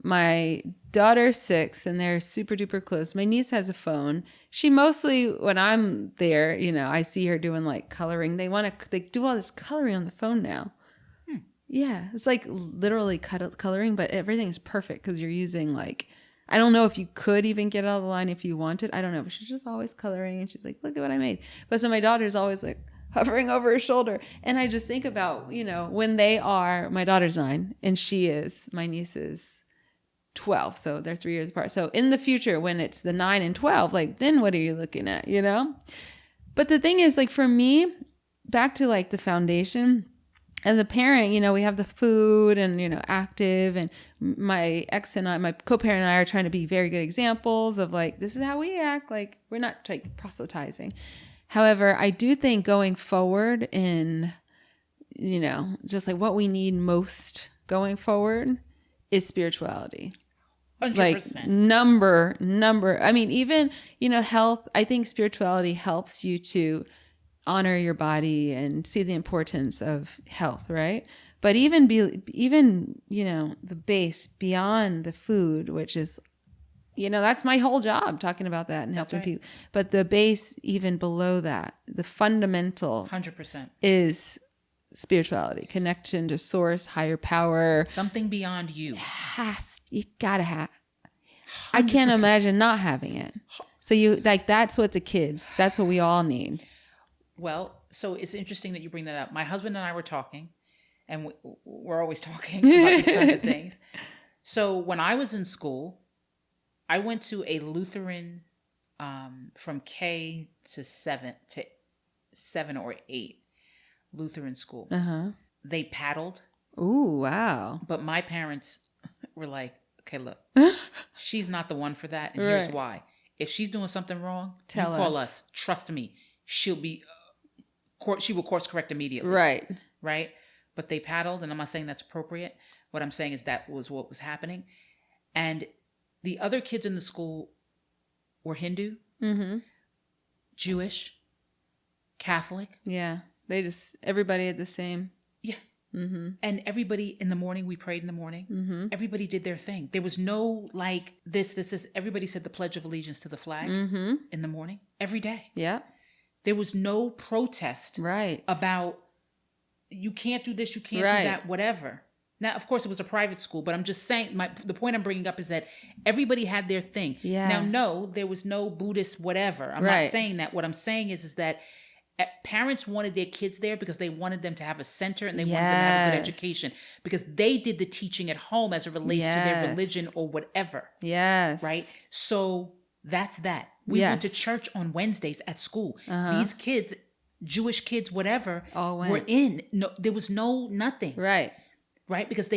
My daughter's 6, and they're super duper close. My niece has a phone. She mostly, when I'm there, you know, I see her doing like coloring. They do all this coloring on the phone now. Yeah. It's like literally coloring, but everything's perfect because you're using like, I don't know if you could even get out of the line if you wanted. I don't know. But she's just always coloring. And she's like, look at what I made. But so my daughter's always like hovering over her shoulder. And I just think about, you know, when my daughter's 9 and my niece is 12. So they're 3 years apart. So in the future, when it's the 9 and 12, like, then what are you looking at, you know? But the thing is, like, for me, back to like the foundation, as a parent, you know, we have the food and, you know, active, and my ex and I, my co-parent and I are trying to be very good examples of like, this is how we act. Like, we're not like proselytizing. However, I do think going forward in, you know, just like what we need most going forward is spirituality. 100%. Like number. I mean, even, you know, health, I think spirituality helps you to honor your body and see the importance of health, right? But even you know, the base beyond the food, which is, you know, that's my whole job, talking about that and helping people. But the base even below that, the fundamental 100% is spirituality, connection to source, higher power. Something beyond you. You gotta have. 100%. I can't imagine not having it. So that's what we all need. Well, so it's interesting that you bring that up. My husband and I were talking, and we're always talking about these kinds of things. So when I was in school, I went to a Lutheran from K to 7 or 8 Lutheran school. They paddled. Ooh, wow. But my parents were like, okay, look, she's not the one for that, and here's why. If she's doing something wrong, call us. Trust me, she will course correct immediately. Right. But they paddled, and I'm not saying that's appropriate. What I'm saying is that was what was happening. And the other kids in the school were Hindu, Jewish, Catholic. Yeah. Everybody had the same. Yeah. And everybody in the morning, we prayed in the morning. Everybody did their thing. There was no like this. Everybody said the Pledge of Allegiance to the flag in the morning, every day. Yeah. There was no protest about you can't do this, you can't do that, whatever. Now, of course, it was a private school, but I'm just saying, the point I'm bringing up is that everybody had their thing. Yeah. Now, no, there was no Buddhist whatever. I'm not saying that. What I'm saying is that parents wanted their kids there because they wanted them to have a center and they wanted them to have a good education because they did the teaching at home as it relates to their religion or whatever. Yes. Right? So that's that. We went to church on Wednesdays at school. These kids, Jewish kids, whatever, were in. No, there was nothing. Right? Because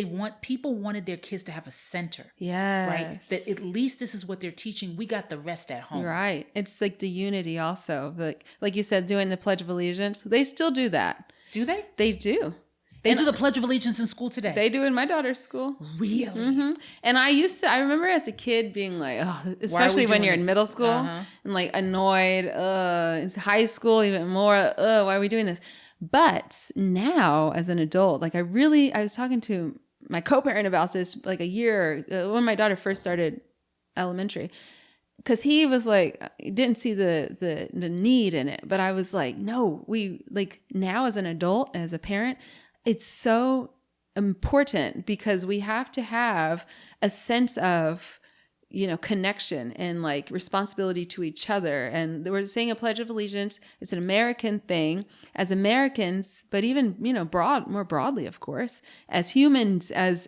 people wanted their kids to have a center. Yes. Right? That at least this is what they're teaching. We got the rest at home. Right. It's like the unity also. Like you said, doing the Pledge of Allegiance. They still do that. Do they? They do. They do the Pledge of Allegiance in school today. They do in my daughter's school. Really? And I remember as a kid being like, especially when you're in middle school and like annoyed, in high school even more, why are we doing this? But now as an adult, like I was talking to my co-parent about this like a year, when my daughter first started elementary. because he was like, he didn't see the need in it, but I was like, no, we like now as an adult, as a parent, it's so important because we have to have a sense of, connection and like responsibility to each other. And we're saying a Pledge of Allegiance. It's an American thing as Americans, but even, more broadly, of course, as humans, as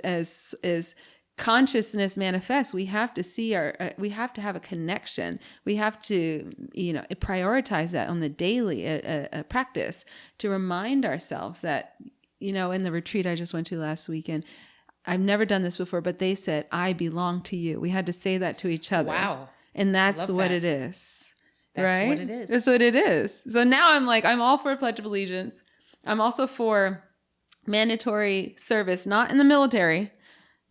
consciousness manifests, we have to see we have to have a connection. We have to, prioritize that on the daily, a practice to remind ourselves that, in the retreat I just went to last weekend, I've never done this before, but they said, I belong to you. We had to say that to each other. Wow. And that's what it is. That's right? what it is. That's what it is. So now I'm like, I'm all for a Pledge of Allegiance. I'm also for mandatory service, not in the military,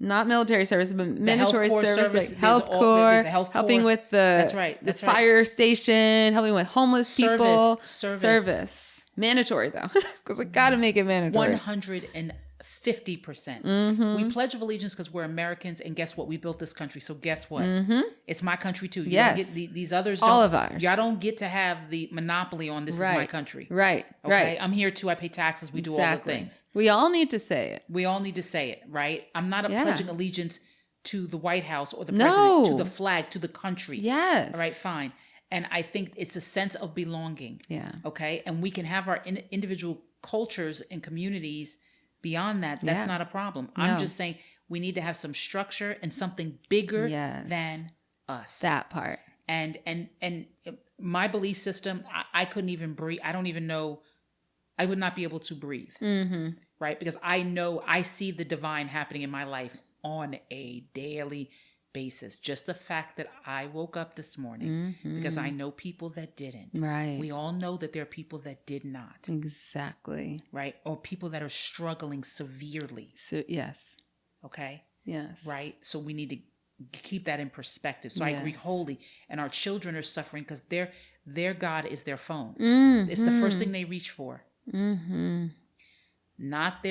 not military service, but mandatory service, like health corps, helping with the fire station, helping with homeless people. Service. Mandatory though, because we got to make it mandatory. 150%. We pledge of allegiance because we're Americans, and guess what? We built this country. So guess what? It's my country too. You don't get these others. All of ours. Y'all don't get to have the monopoly on this is my country. Right. Okay. Right. I'm here too. I pay taxes. We do all the things. We all need to say it. We all need to say it, right? I'm not pledging allegiance to the White House or the president, to the flag, to the country. Yes. All right, fine. And I think it's a sense of belonging. Yeah. Okay. And we can have our individual cultures and communities beyond that. That's not a problem. No. I'm just saying we need to have some structure and something bigger than us. That part. And my belief system, I couldn't even breathe. I don't even know. I would not be able to breathe. Right. Because I see the divine happening in my life on a daily basis. Just the fact that I woke up this morning, because I know people that didn't. Right. We all know that there are people that did not. Exactly. Right. Or people that are struggling severely. So yes. Okay. Yes. Right. So we need to keep that in perspective. So I agree wholly. And our children are suffering because their God is their phone. It's the first thing they reach for. Not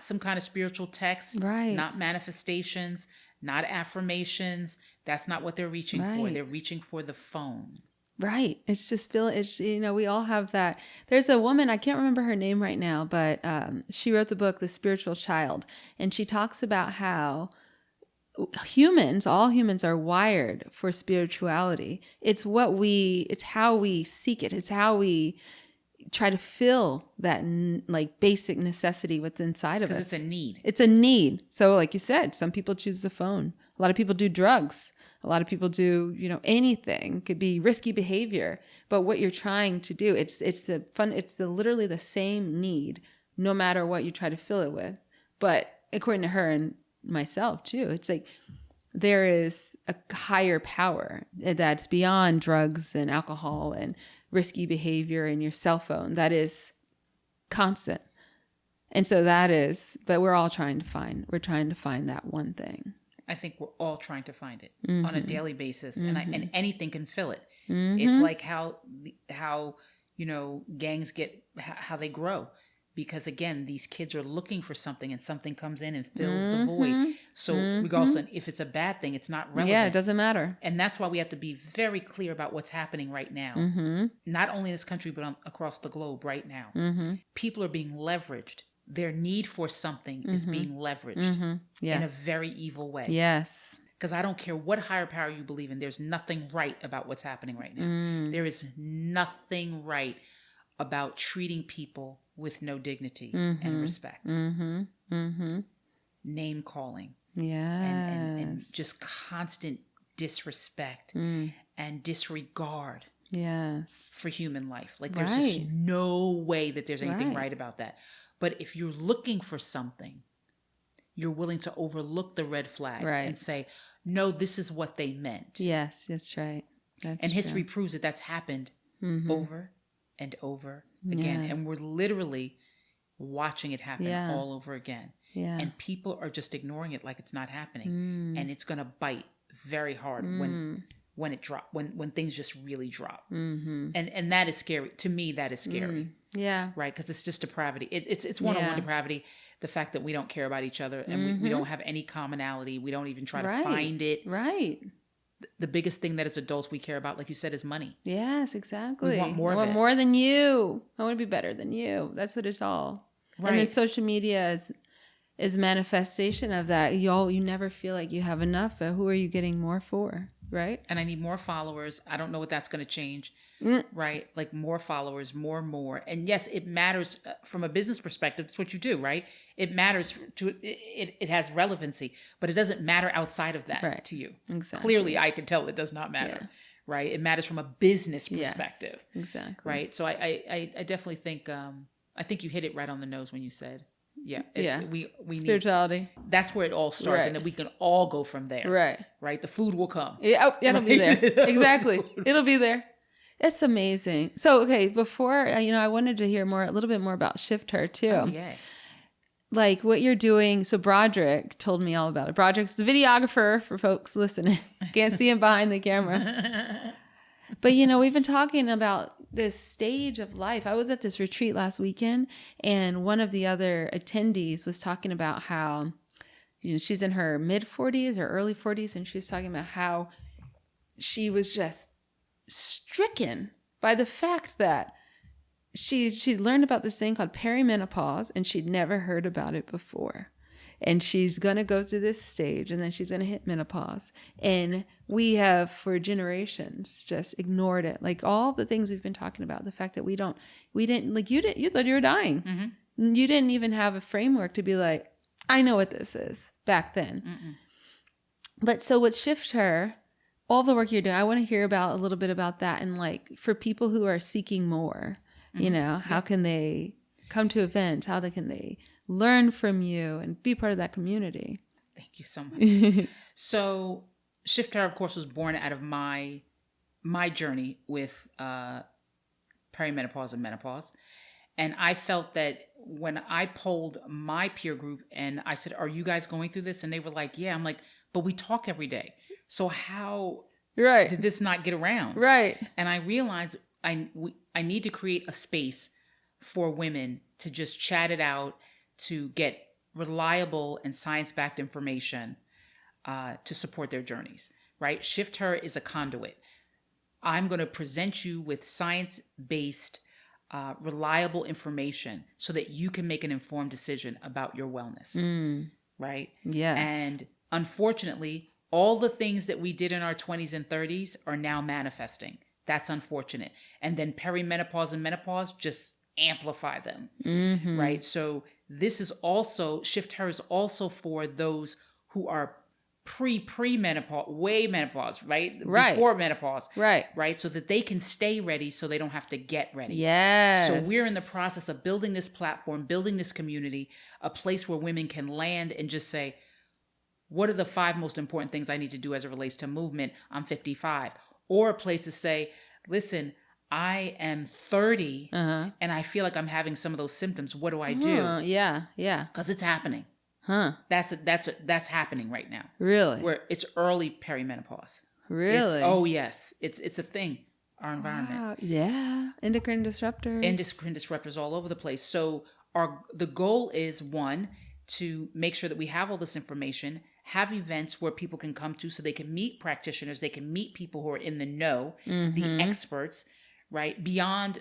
some kind of spiritual text. Right. Not manifestations. Not affirmations. That's not what they're reaching for. They're reaching for the phone. Right. It's just we all have that. There's a woman, I can't remember her name right now, but she wrote the book, The Spiritual Child. And she talks about how all humans are wired for spirituality. It's how we seek it. It's how we try to fill that like basic necessity what's inside of us. Because it's a need. It's a need. So like you said, some people choose the phone. A lot of people do drugs. A lot of people do, anything. It could be risky behavior. But what you're trying to do, it's literally the same need, no matter what you try to fill it with. But according to her and myself too, it's like there is a higher power that's beyond drugs and alcohol and risky behavior and your cell phone that is constant. And so but we're all trying to find that one thing. I think we're all trying to find it on a daily basis, and anything can fill it. It's like how gangs how they grow. Because again, these kids are looking for something and something comes in and fills the void. So regardless, if it's a bad thing, it's not relevant. Yeah, it doesn't matter. And that's why we have to be very clear about what's happening right now. Not only in this country, but across the globe right now. People are being leveraged. Their need for something is being leveraged in a very evil way. Yes. Because I don't care what higher power you believe in, there's nothing right about what's happening right now. There is nothing right about treating people with no dignity and respect. Name calling. And just constant disrespect and disregard for human life. Like there's just no way that there's anything right about that. But if you're looking for something, you're willing to overlook the red flags and say, no, this is what they meant. Yes, that's right. And history proves that that's happened over and over again. And we're literally watching it happen all over again. Yeah. And people are just ignoring it like it's not happening. And it's going to bite very hard when it drop, when things just really drop. And that is scary. To me, that is scary. Yeah. Right? Because it's just depravity. It's one-on-one depravity. The fact that we don't care about each other and we don't have any commonality. We don't even try to find it. Right. the biggest thing that as adults we care about, like you said, is money. Yes, exactly. We want more I want of it. more than you. I want to be better than you. That's what it's all. Right. And then social media is manifestation of that. You never feel like you have enough, but who are you getting more for? Right. And I need more followers. I don't know what that's going to change. Right. Like more followers, more. And yes, it matters from a business perspective. It's what you do, right? It matters it has relevancy, but it doesn't matter outside of that to you. Exactly. Clearly, I can tell it does not matter. Yeah. Right. It matters from a business perspective. Yes, exactly. Right. So I definitely think, I think you hit it right on the nose when you said, we spirituality. That's where it all starts, and then we can all go from there. Right. The food will come. Yeah, it'll be there. Exactly. It'll be there. It's amazing. So, okay, before I wanted to hear a little bit more about shiftHER too. Oh, yeah. Like what you're doing. So Broderick told me all about it. Broderick's the videographer for folks listening. Can't see him behind the camera. But we've been talking about this stage of life. I was at this retreat last weekend, and one of the other attendees was talking about how, she's in her mid 40s or early 40s, and she was talking about how she was just stricken by the fact that she learned about this thing called perimenopause, and she'd never heard about it before. And she's going to go through this stage, and then she's going to hit menopause. And we have, for generations, just ignored it. Like all the things we've been talking about, the fact that you thought you were dying. Mm-hmm. You didn't even have a framework to be like, I know what this is back then. Mm-mm. But so with shiftHER, all the work you're doing, I want to hear a little bit about that. And like for people who are seeking more, how can they come to events? How can they learn from you and be part of that community? Thank you so much. So shiftHER, of course, was born out of my journey with perimenopause and menopause. And I felt that when I polled my peer group and I said, are you guys going through this? And they were like, yeah. I'm like, but we talk every day. So how did this not get around? Right. And I realized I need to create a space for women to just chat it out, to get reliable and science-backed information to support their journeys, right? shiftHER is a conduit. I'm going to present you with science-based, reliable information so that you can make an informed decision about your wellness, right? Yes. And unfortunately, all the things that we did in our 20s and 30s are now manifesting. That's unfortunate. And then perimenopause and menopause just amplify them, right? So this is also, shiftHER is also for those who are pre-menopause, way menopause, right? Before menopause. Right? So that they can stay ready so they don't have to get ready. Yes. So we're in the process of building this platform, building this community, a place where women can land and just say, what are the 5 most important things I need to do as it relates to movement? I'm 55. Or a place to say, listen, I am 30 and I feel like I'm having some of those symptoms. What do I do? Yeah. Because it's happening. That's happening right now. Really? Where it's early perimenopause. Really? Yes. It's a thing. Our environment. Wow. Yeah. Endocrine disruptors all over the place. So the goal is, 1, to make sure that we have all this information, have events where people can come to so they can meet practitioners, they can meet people who are in the know, the experts, right? Beyond,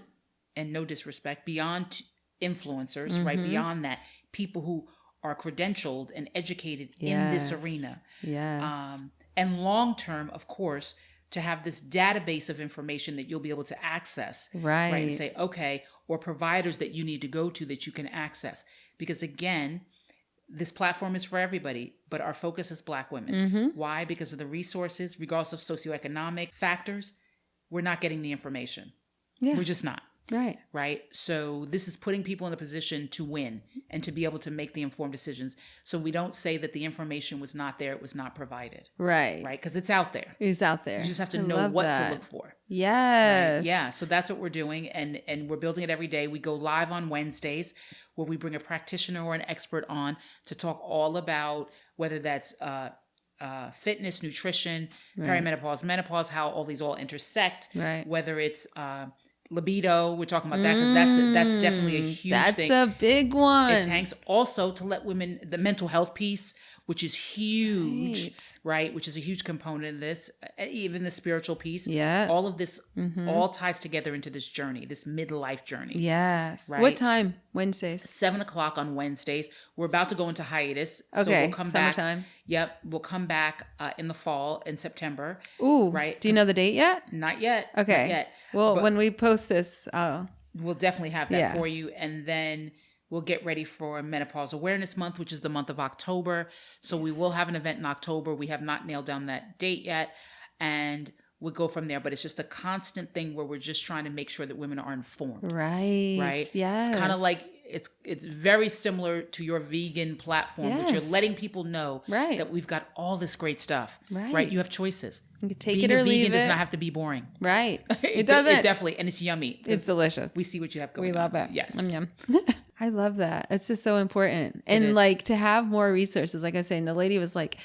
and no disrespect, beyond influencers, right? Beyond that, people who are credentialed and educated in this arena. Yes. And long-term, of course, to have this database of information that you'll be able to access. Right. And say, okay, or providers that you need to go to that you can access. Because again, this platform is for everybody, but our focus is Black women. Why? Because of the resources, regardless of socioeconomic factors, we're not getting the information. Yeah. We're just not. Right. So this is putting people in a position to win and to be able to make the informed decisions. So we don't say that the information was not there, it was not provided. Right. Because it's out there. It's out there. You just have to know what to look for. Yes. Right? Yeah. So that's what we're doing. And we're building it every day. We go live on Wednesdays where we bring a practitioner or an expert on to talk all about whether that's fitness, nutrition, perimenopause, menopause, how all these all intersect. Right. Whether it's libido, we're talking about that because that's definitely a huge thing. That's a big one. It tanks. Also to let women, the mental health piece, which is huge, right? Which is a huge component of this, even the spiritual piece. Yeah. All of this all ties together into this journey, this midlife journey. Yes. Right? What time? Wednesdays? 7:00 on Wednesdays. We're about to go into hiatus. Okay. So we'll come Summertime. back. Yep. We'll come back in the fall, in September. Ooh. Right. Do you know the date yet? Not yet. Okay. Not yet. Well, But when we post this, we'll definitely have that for you. And then we'll get ready for Menopause Awareness Month, which is the month of October. So we will have an event in October. We have not nailed down that date yet. And we'll go from there. But it's just a constant thing where we're just trying to make sure that women are informed. Right. Right? Yes. It's kind of like, it's very similar to your vegan platform, that you're letting people know that we've got all this great stuff. Right? You have choices. You can take Being it or a vegan leave does it. not have to be boring. Right. It doesn't. It definitely, and it's yummy. It's delicious. We see what you have going on. We love it. Yes. Yum. I love that. It's just so important. And like to have more resources, like I was saying, the lady was like,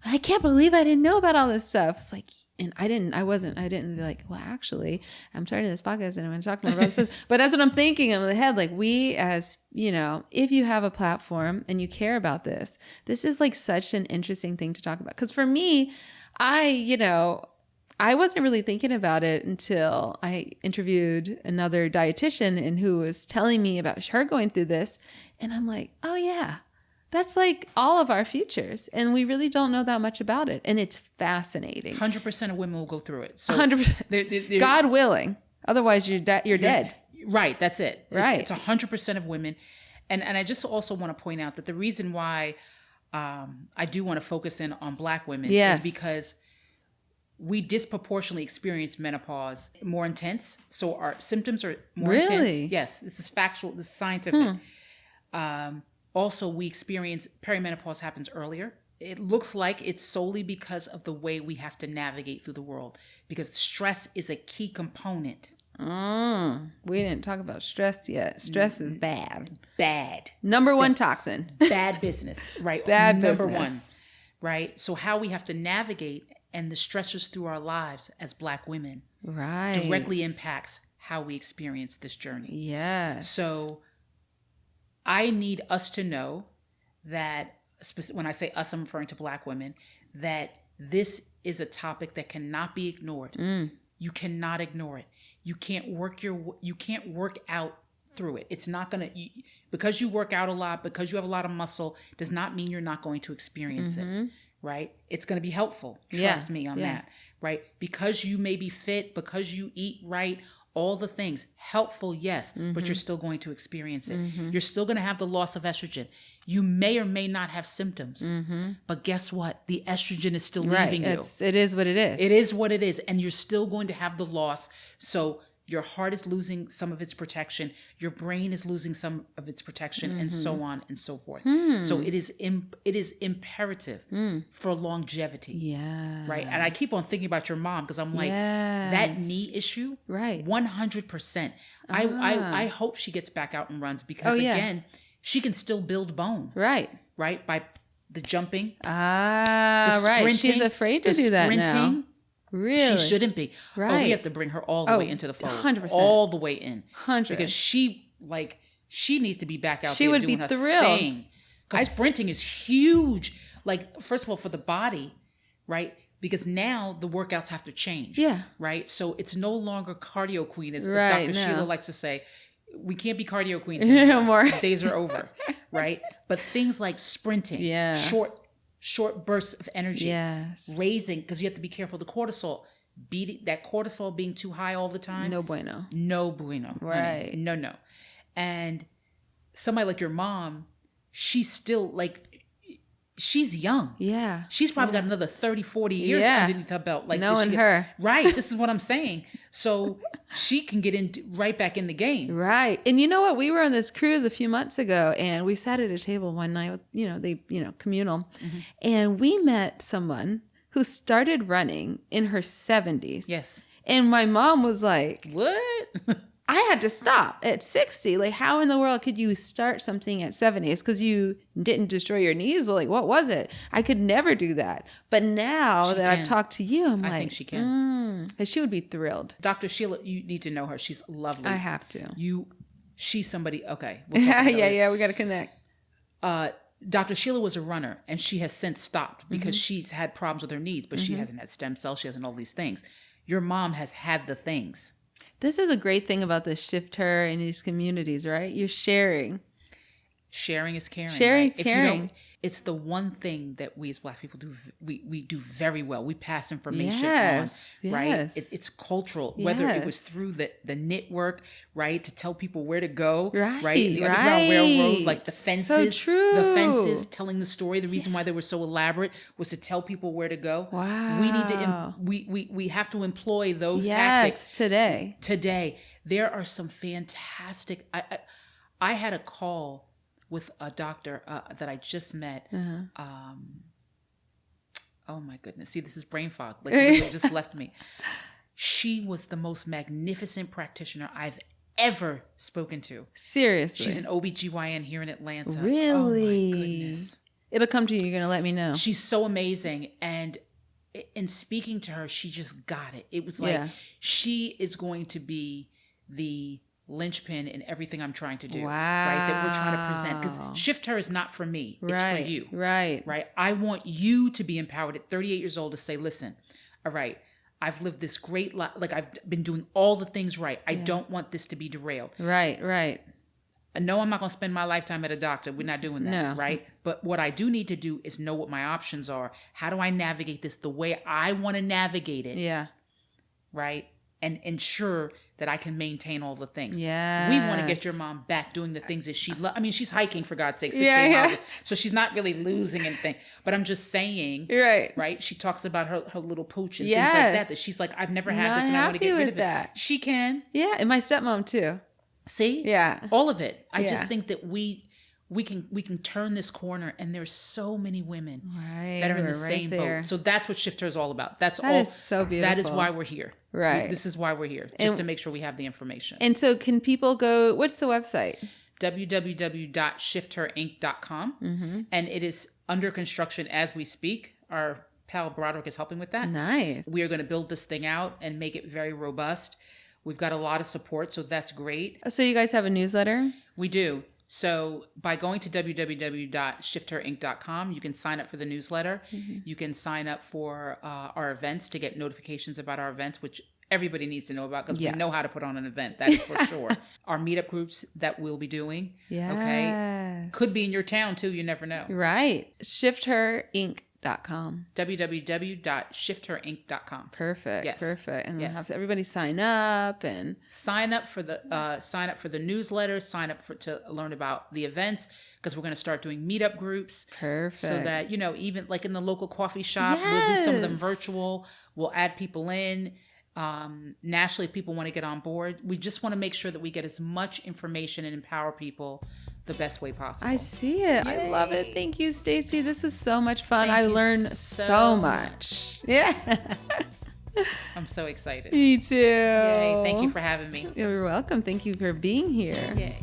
I can't believe I didn't know about all this stuff. It's like, and I didn't be like, well, actually, I'm starting this podcast and I'm going to talk more about this. But that's what I'm thinking in the head. Like we, as you know, if you have a platform and you care about this is like such an interesting thing to talk about. Because for me, I wasn't really thinking about it until I interviewed another dietitian and who was telling me about her going through this. And I'm like, oh yeah, that's like all of our futures. And we really don't know that much about it. And it's fascinating. 100% of women will go through it. So 100%. God willing. Otherwise you're dead. Right. That's it. Right. It's 100% of women. And I just also want to point out that the reason why I do want to focus in on Black women is because we disproportionately experience menopause more intense. So our symptoms are more intense. Yes, this is factual. This is scientific. Also, we experience perimenopause happens earlier. It looks like it's solely because of the way we have to navigate through the world, because stress is a key component. We didn't talk about stress yet. Stress is bad. Bad. Number one toxin. Bad business, right? Bad Number business. one, right? So how we have to navigate and the stressors through our lives as Black women directly impacts how we experience this journey. Yes. So I need us to know that, when I say us, I'm referring to Black women, that this is a topic that cannot be ignored. You cannot ignore it. You can't work out through it. It's not going to, because you work out a lot, because you have a lot of muscle, does not mean you're not going to experience it. Right? It's going to be helpful. Trust me on that. Right? Because you may be fit, because you eat right, all the things, helpful, yes, but you're still going to experience it. You're still going to have the loss of estrogen. You may or may not have symptoms, but guess what? The estrogen is still leaving you. It is what it is. It is what it is. And you're still going to have the loss. So your heart is losing some of its protection. Your brain is losing some of its protection, and so on and so forth. So it is imperative for longevity. Yeah. Right. And I keep on thinking about your mom, because I'm like, that knee issue. Right. 100%. I hope she gets back out and runs, because again, she can still build bone. Right. Right. By the jumping. Right. She's afraid to do that now. Really? She shouldn't be. Right. Oh, we have to bring her all the way into the fold. 100%. All the way in. 100%. Because she needs to be back out she there would doing be her thrilled. thing. Because sprinting is huge. Like, first of all, for the body, right? Because now the workouts have to change. Yeah. Right? So it's no longer cardio queen, as Right, Dr. no. Sheila likes to say. We can't be cardio queens anymore. No more. Those days are over. Right? But things like sprinting, short bursts of energy, raising, because you have to be careful. The cortisol, that cortisol being too high all the time. No bueno. No bueno. Right. Honey. No. And somebody like your mom, she's still she's young. Yeah. She's probably got another 30, 40 years underneath her belt. Knowing her. Right. This is what I'm saying. So she can get right back in the game. Right. And you know what? We were on this cruise a few months ago, and we sat at a table one night with, communal, and we met someone who started running in her 70s. Yes. And my mom was like, what? I had to stop at 60. Like, how in the world could you start something at 70? It's because you didn't destroy your knees. Well, like, what was it? I could never do that. But now that I've talked to you, I think she can. She would be thrilled. Dr. Sheila, you need to know her. She's lovely. I have to. She's somebody, okay. Yeah, we got to connect. Dr. Sheila was a runner, and she has since stopped because she's had problems with her knees, but she hasn't had stem cells. She hasn't all these things. Your mom has had the things. This is a great thing about the shiftHER in these communities, right? You're sharing. Sharing is caring. Sharing, right? caring. It's the one thing that we as Black people do. We do very well. We pass information Yes, on, right? yes. It's cultural. Whether it was Yes. through the knit work, right, to tell people where to go, Right, The Underground right. Railroad, like the fences, So true. the fences, telling the story. The reason why they were so elaborate was to tell people where to go. Wow. We need to. We have to employ those Yes, tactics today. today. There are some fantastic. I had a call with a doctor that I just met. Oh my goodness. See, this is brain fog. Like it just left me. She was the most magnificent practitioner I've ever spoken to. Seriously. She's an OBGYN here in Atlanta. Really? Oh my goodness. It'll come to you. You're going to let me know. She's so amazing. And in speaking to her, she just got it. It was like she is going to be the linchpin in everything I'm trying to do. Wow. Right? That we're trying to present. Because shiftHER is not for me. It's Right. for you. Right. Right? I want you to be empowered at 38 years old to say, listen, all right, I've lived this great life. Like I've been doing all the things right. I don't want this to be derailed. Right. Right. No, I'm not going to spend my lifetime at a doctor. We're not doing that, No. right? But what I do need to do is know what my options are. How do I navigate this the way I want to navigate it, Yeah. right? And ensure that I can maintain all the things. Yes. We want to get your mom back doing the things that she loves. I mean, she's hiking, for God's sake, 16 Yeah. miles. So she's not really losing anything. But I'm just saying, Right. right? She talks about her little pooch and Yes. things like that. That she's like, I've never had Not this and I want to happy get rid with of it. that. She can. Yeah. And my stepmom too. See? Yeah. All of it. I Yeah. just think that we can turn this corner, and there's so many women Right. that are in the We're same there. boat. So that's what shiftHER is all about. That is so That is beautiful. why we're here. Right. This is why we're here, just to make sure we have the information. And so can people go, what's the website? www.shiftherinc.com. And it is under construction as we speak. Our pal Broderick is helping with that. Nice. We are going to build this thing out and make it very robust. We've got a lot of support, so that's great. So you guys have a newsletter? We do. So by going to www.shiftHERinc.com, you can sign up for the newsletter. You can sign up for our events to get notifications about our events, which everybody needs to know about because Yes. we know how to put on an event. That is for sure. Our meetup groups that we'll be doing. Yes. Okay. Could be in your town too. You never know. Right. shiftHERinc.com. www.shiftHERinc.com. Perfect. Yes. Perfect. And Yes. have everybody sign up and Sign up for the newsletter. Sign up to learn about the events because we're going to start doing meetup groups. perfect. So that, even like in the local coffee shop, we'll do some of them Yes. virtual. We'll add people in. Nationally, if people want to get on board, we just want to make sure that we get as much information and empower people the best way possible. I see it. I love it. Yay. Thank you, Stacey. This was so much fun. Thank I you learned so so much. Yeah. I'm so excited. Me too. Yay. Thank you for having me. You're welcome. Thank you for being here. Yay.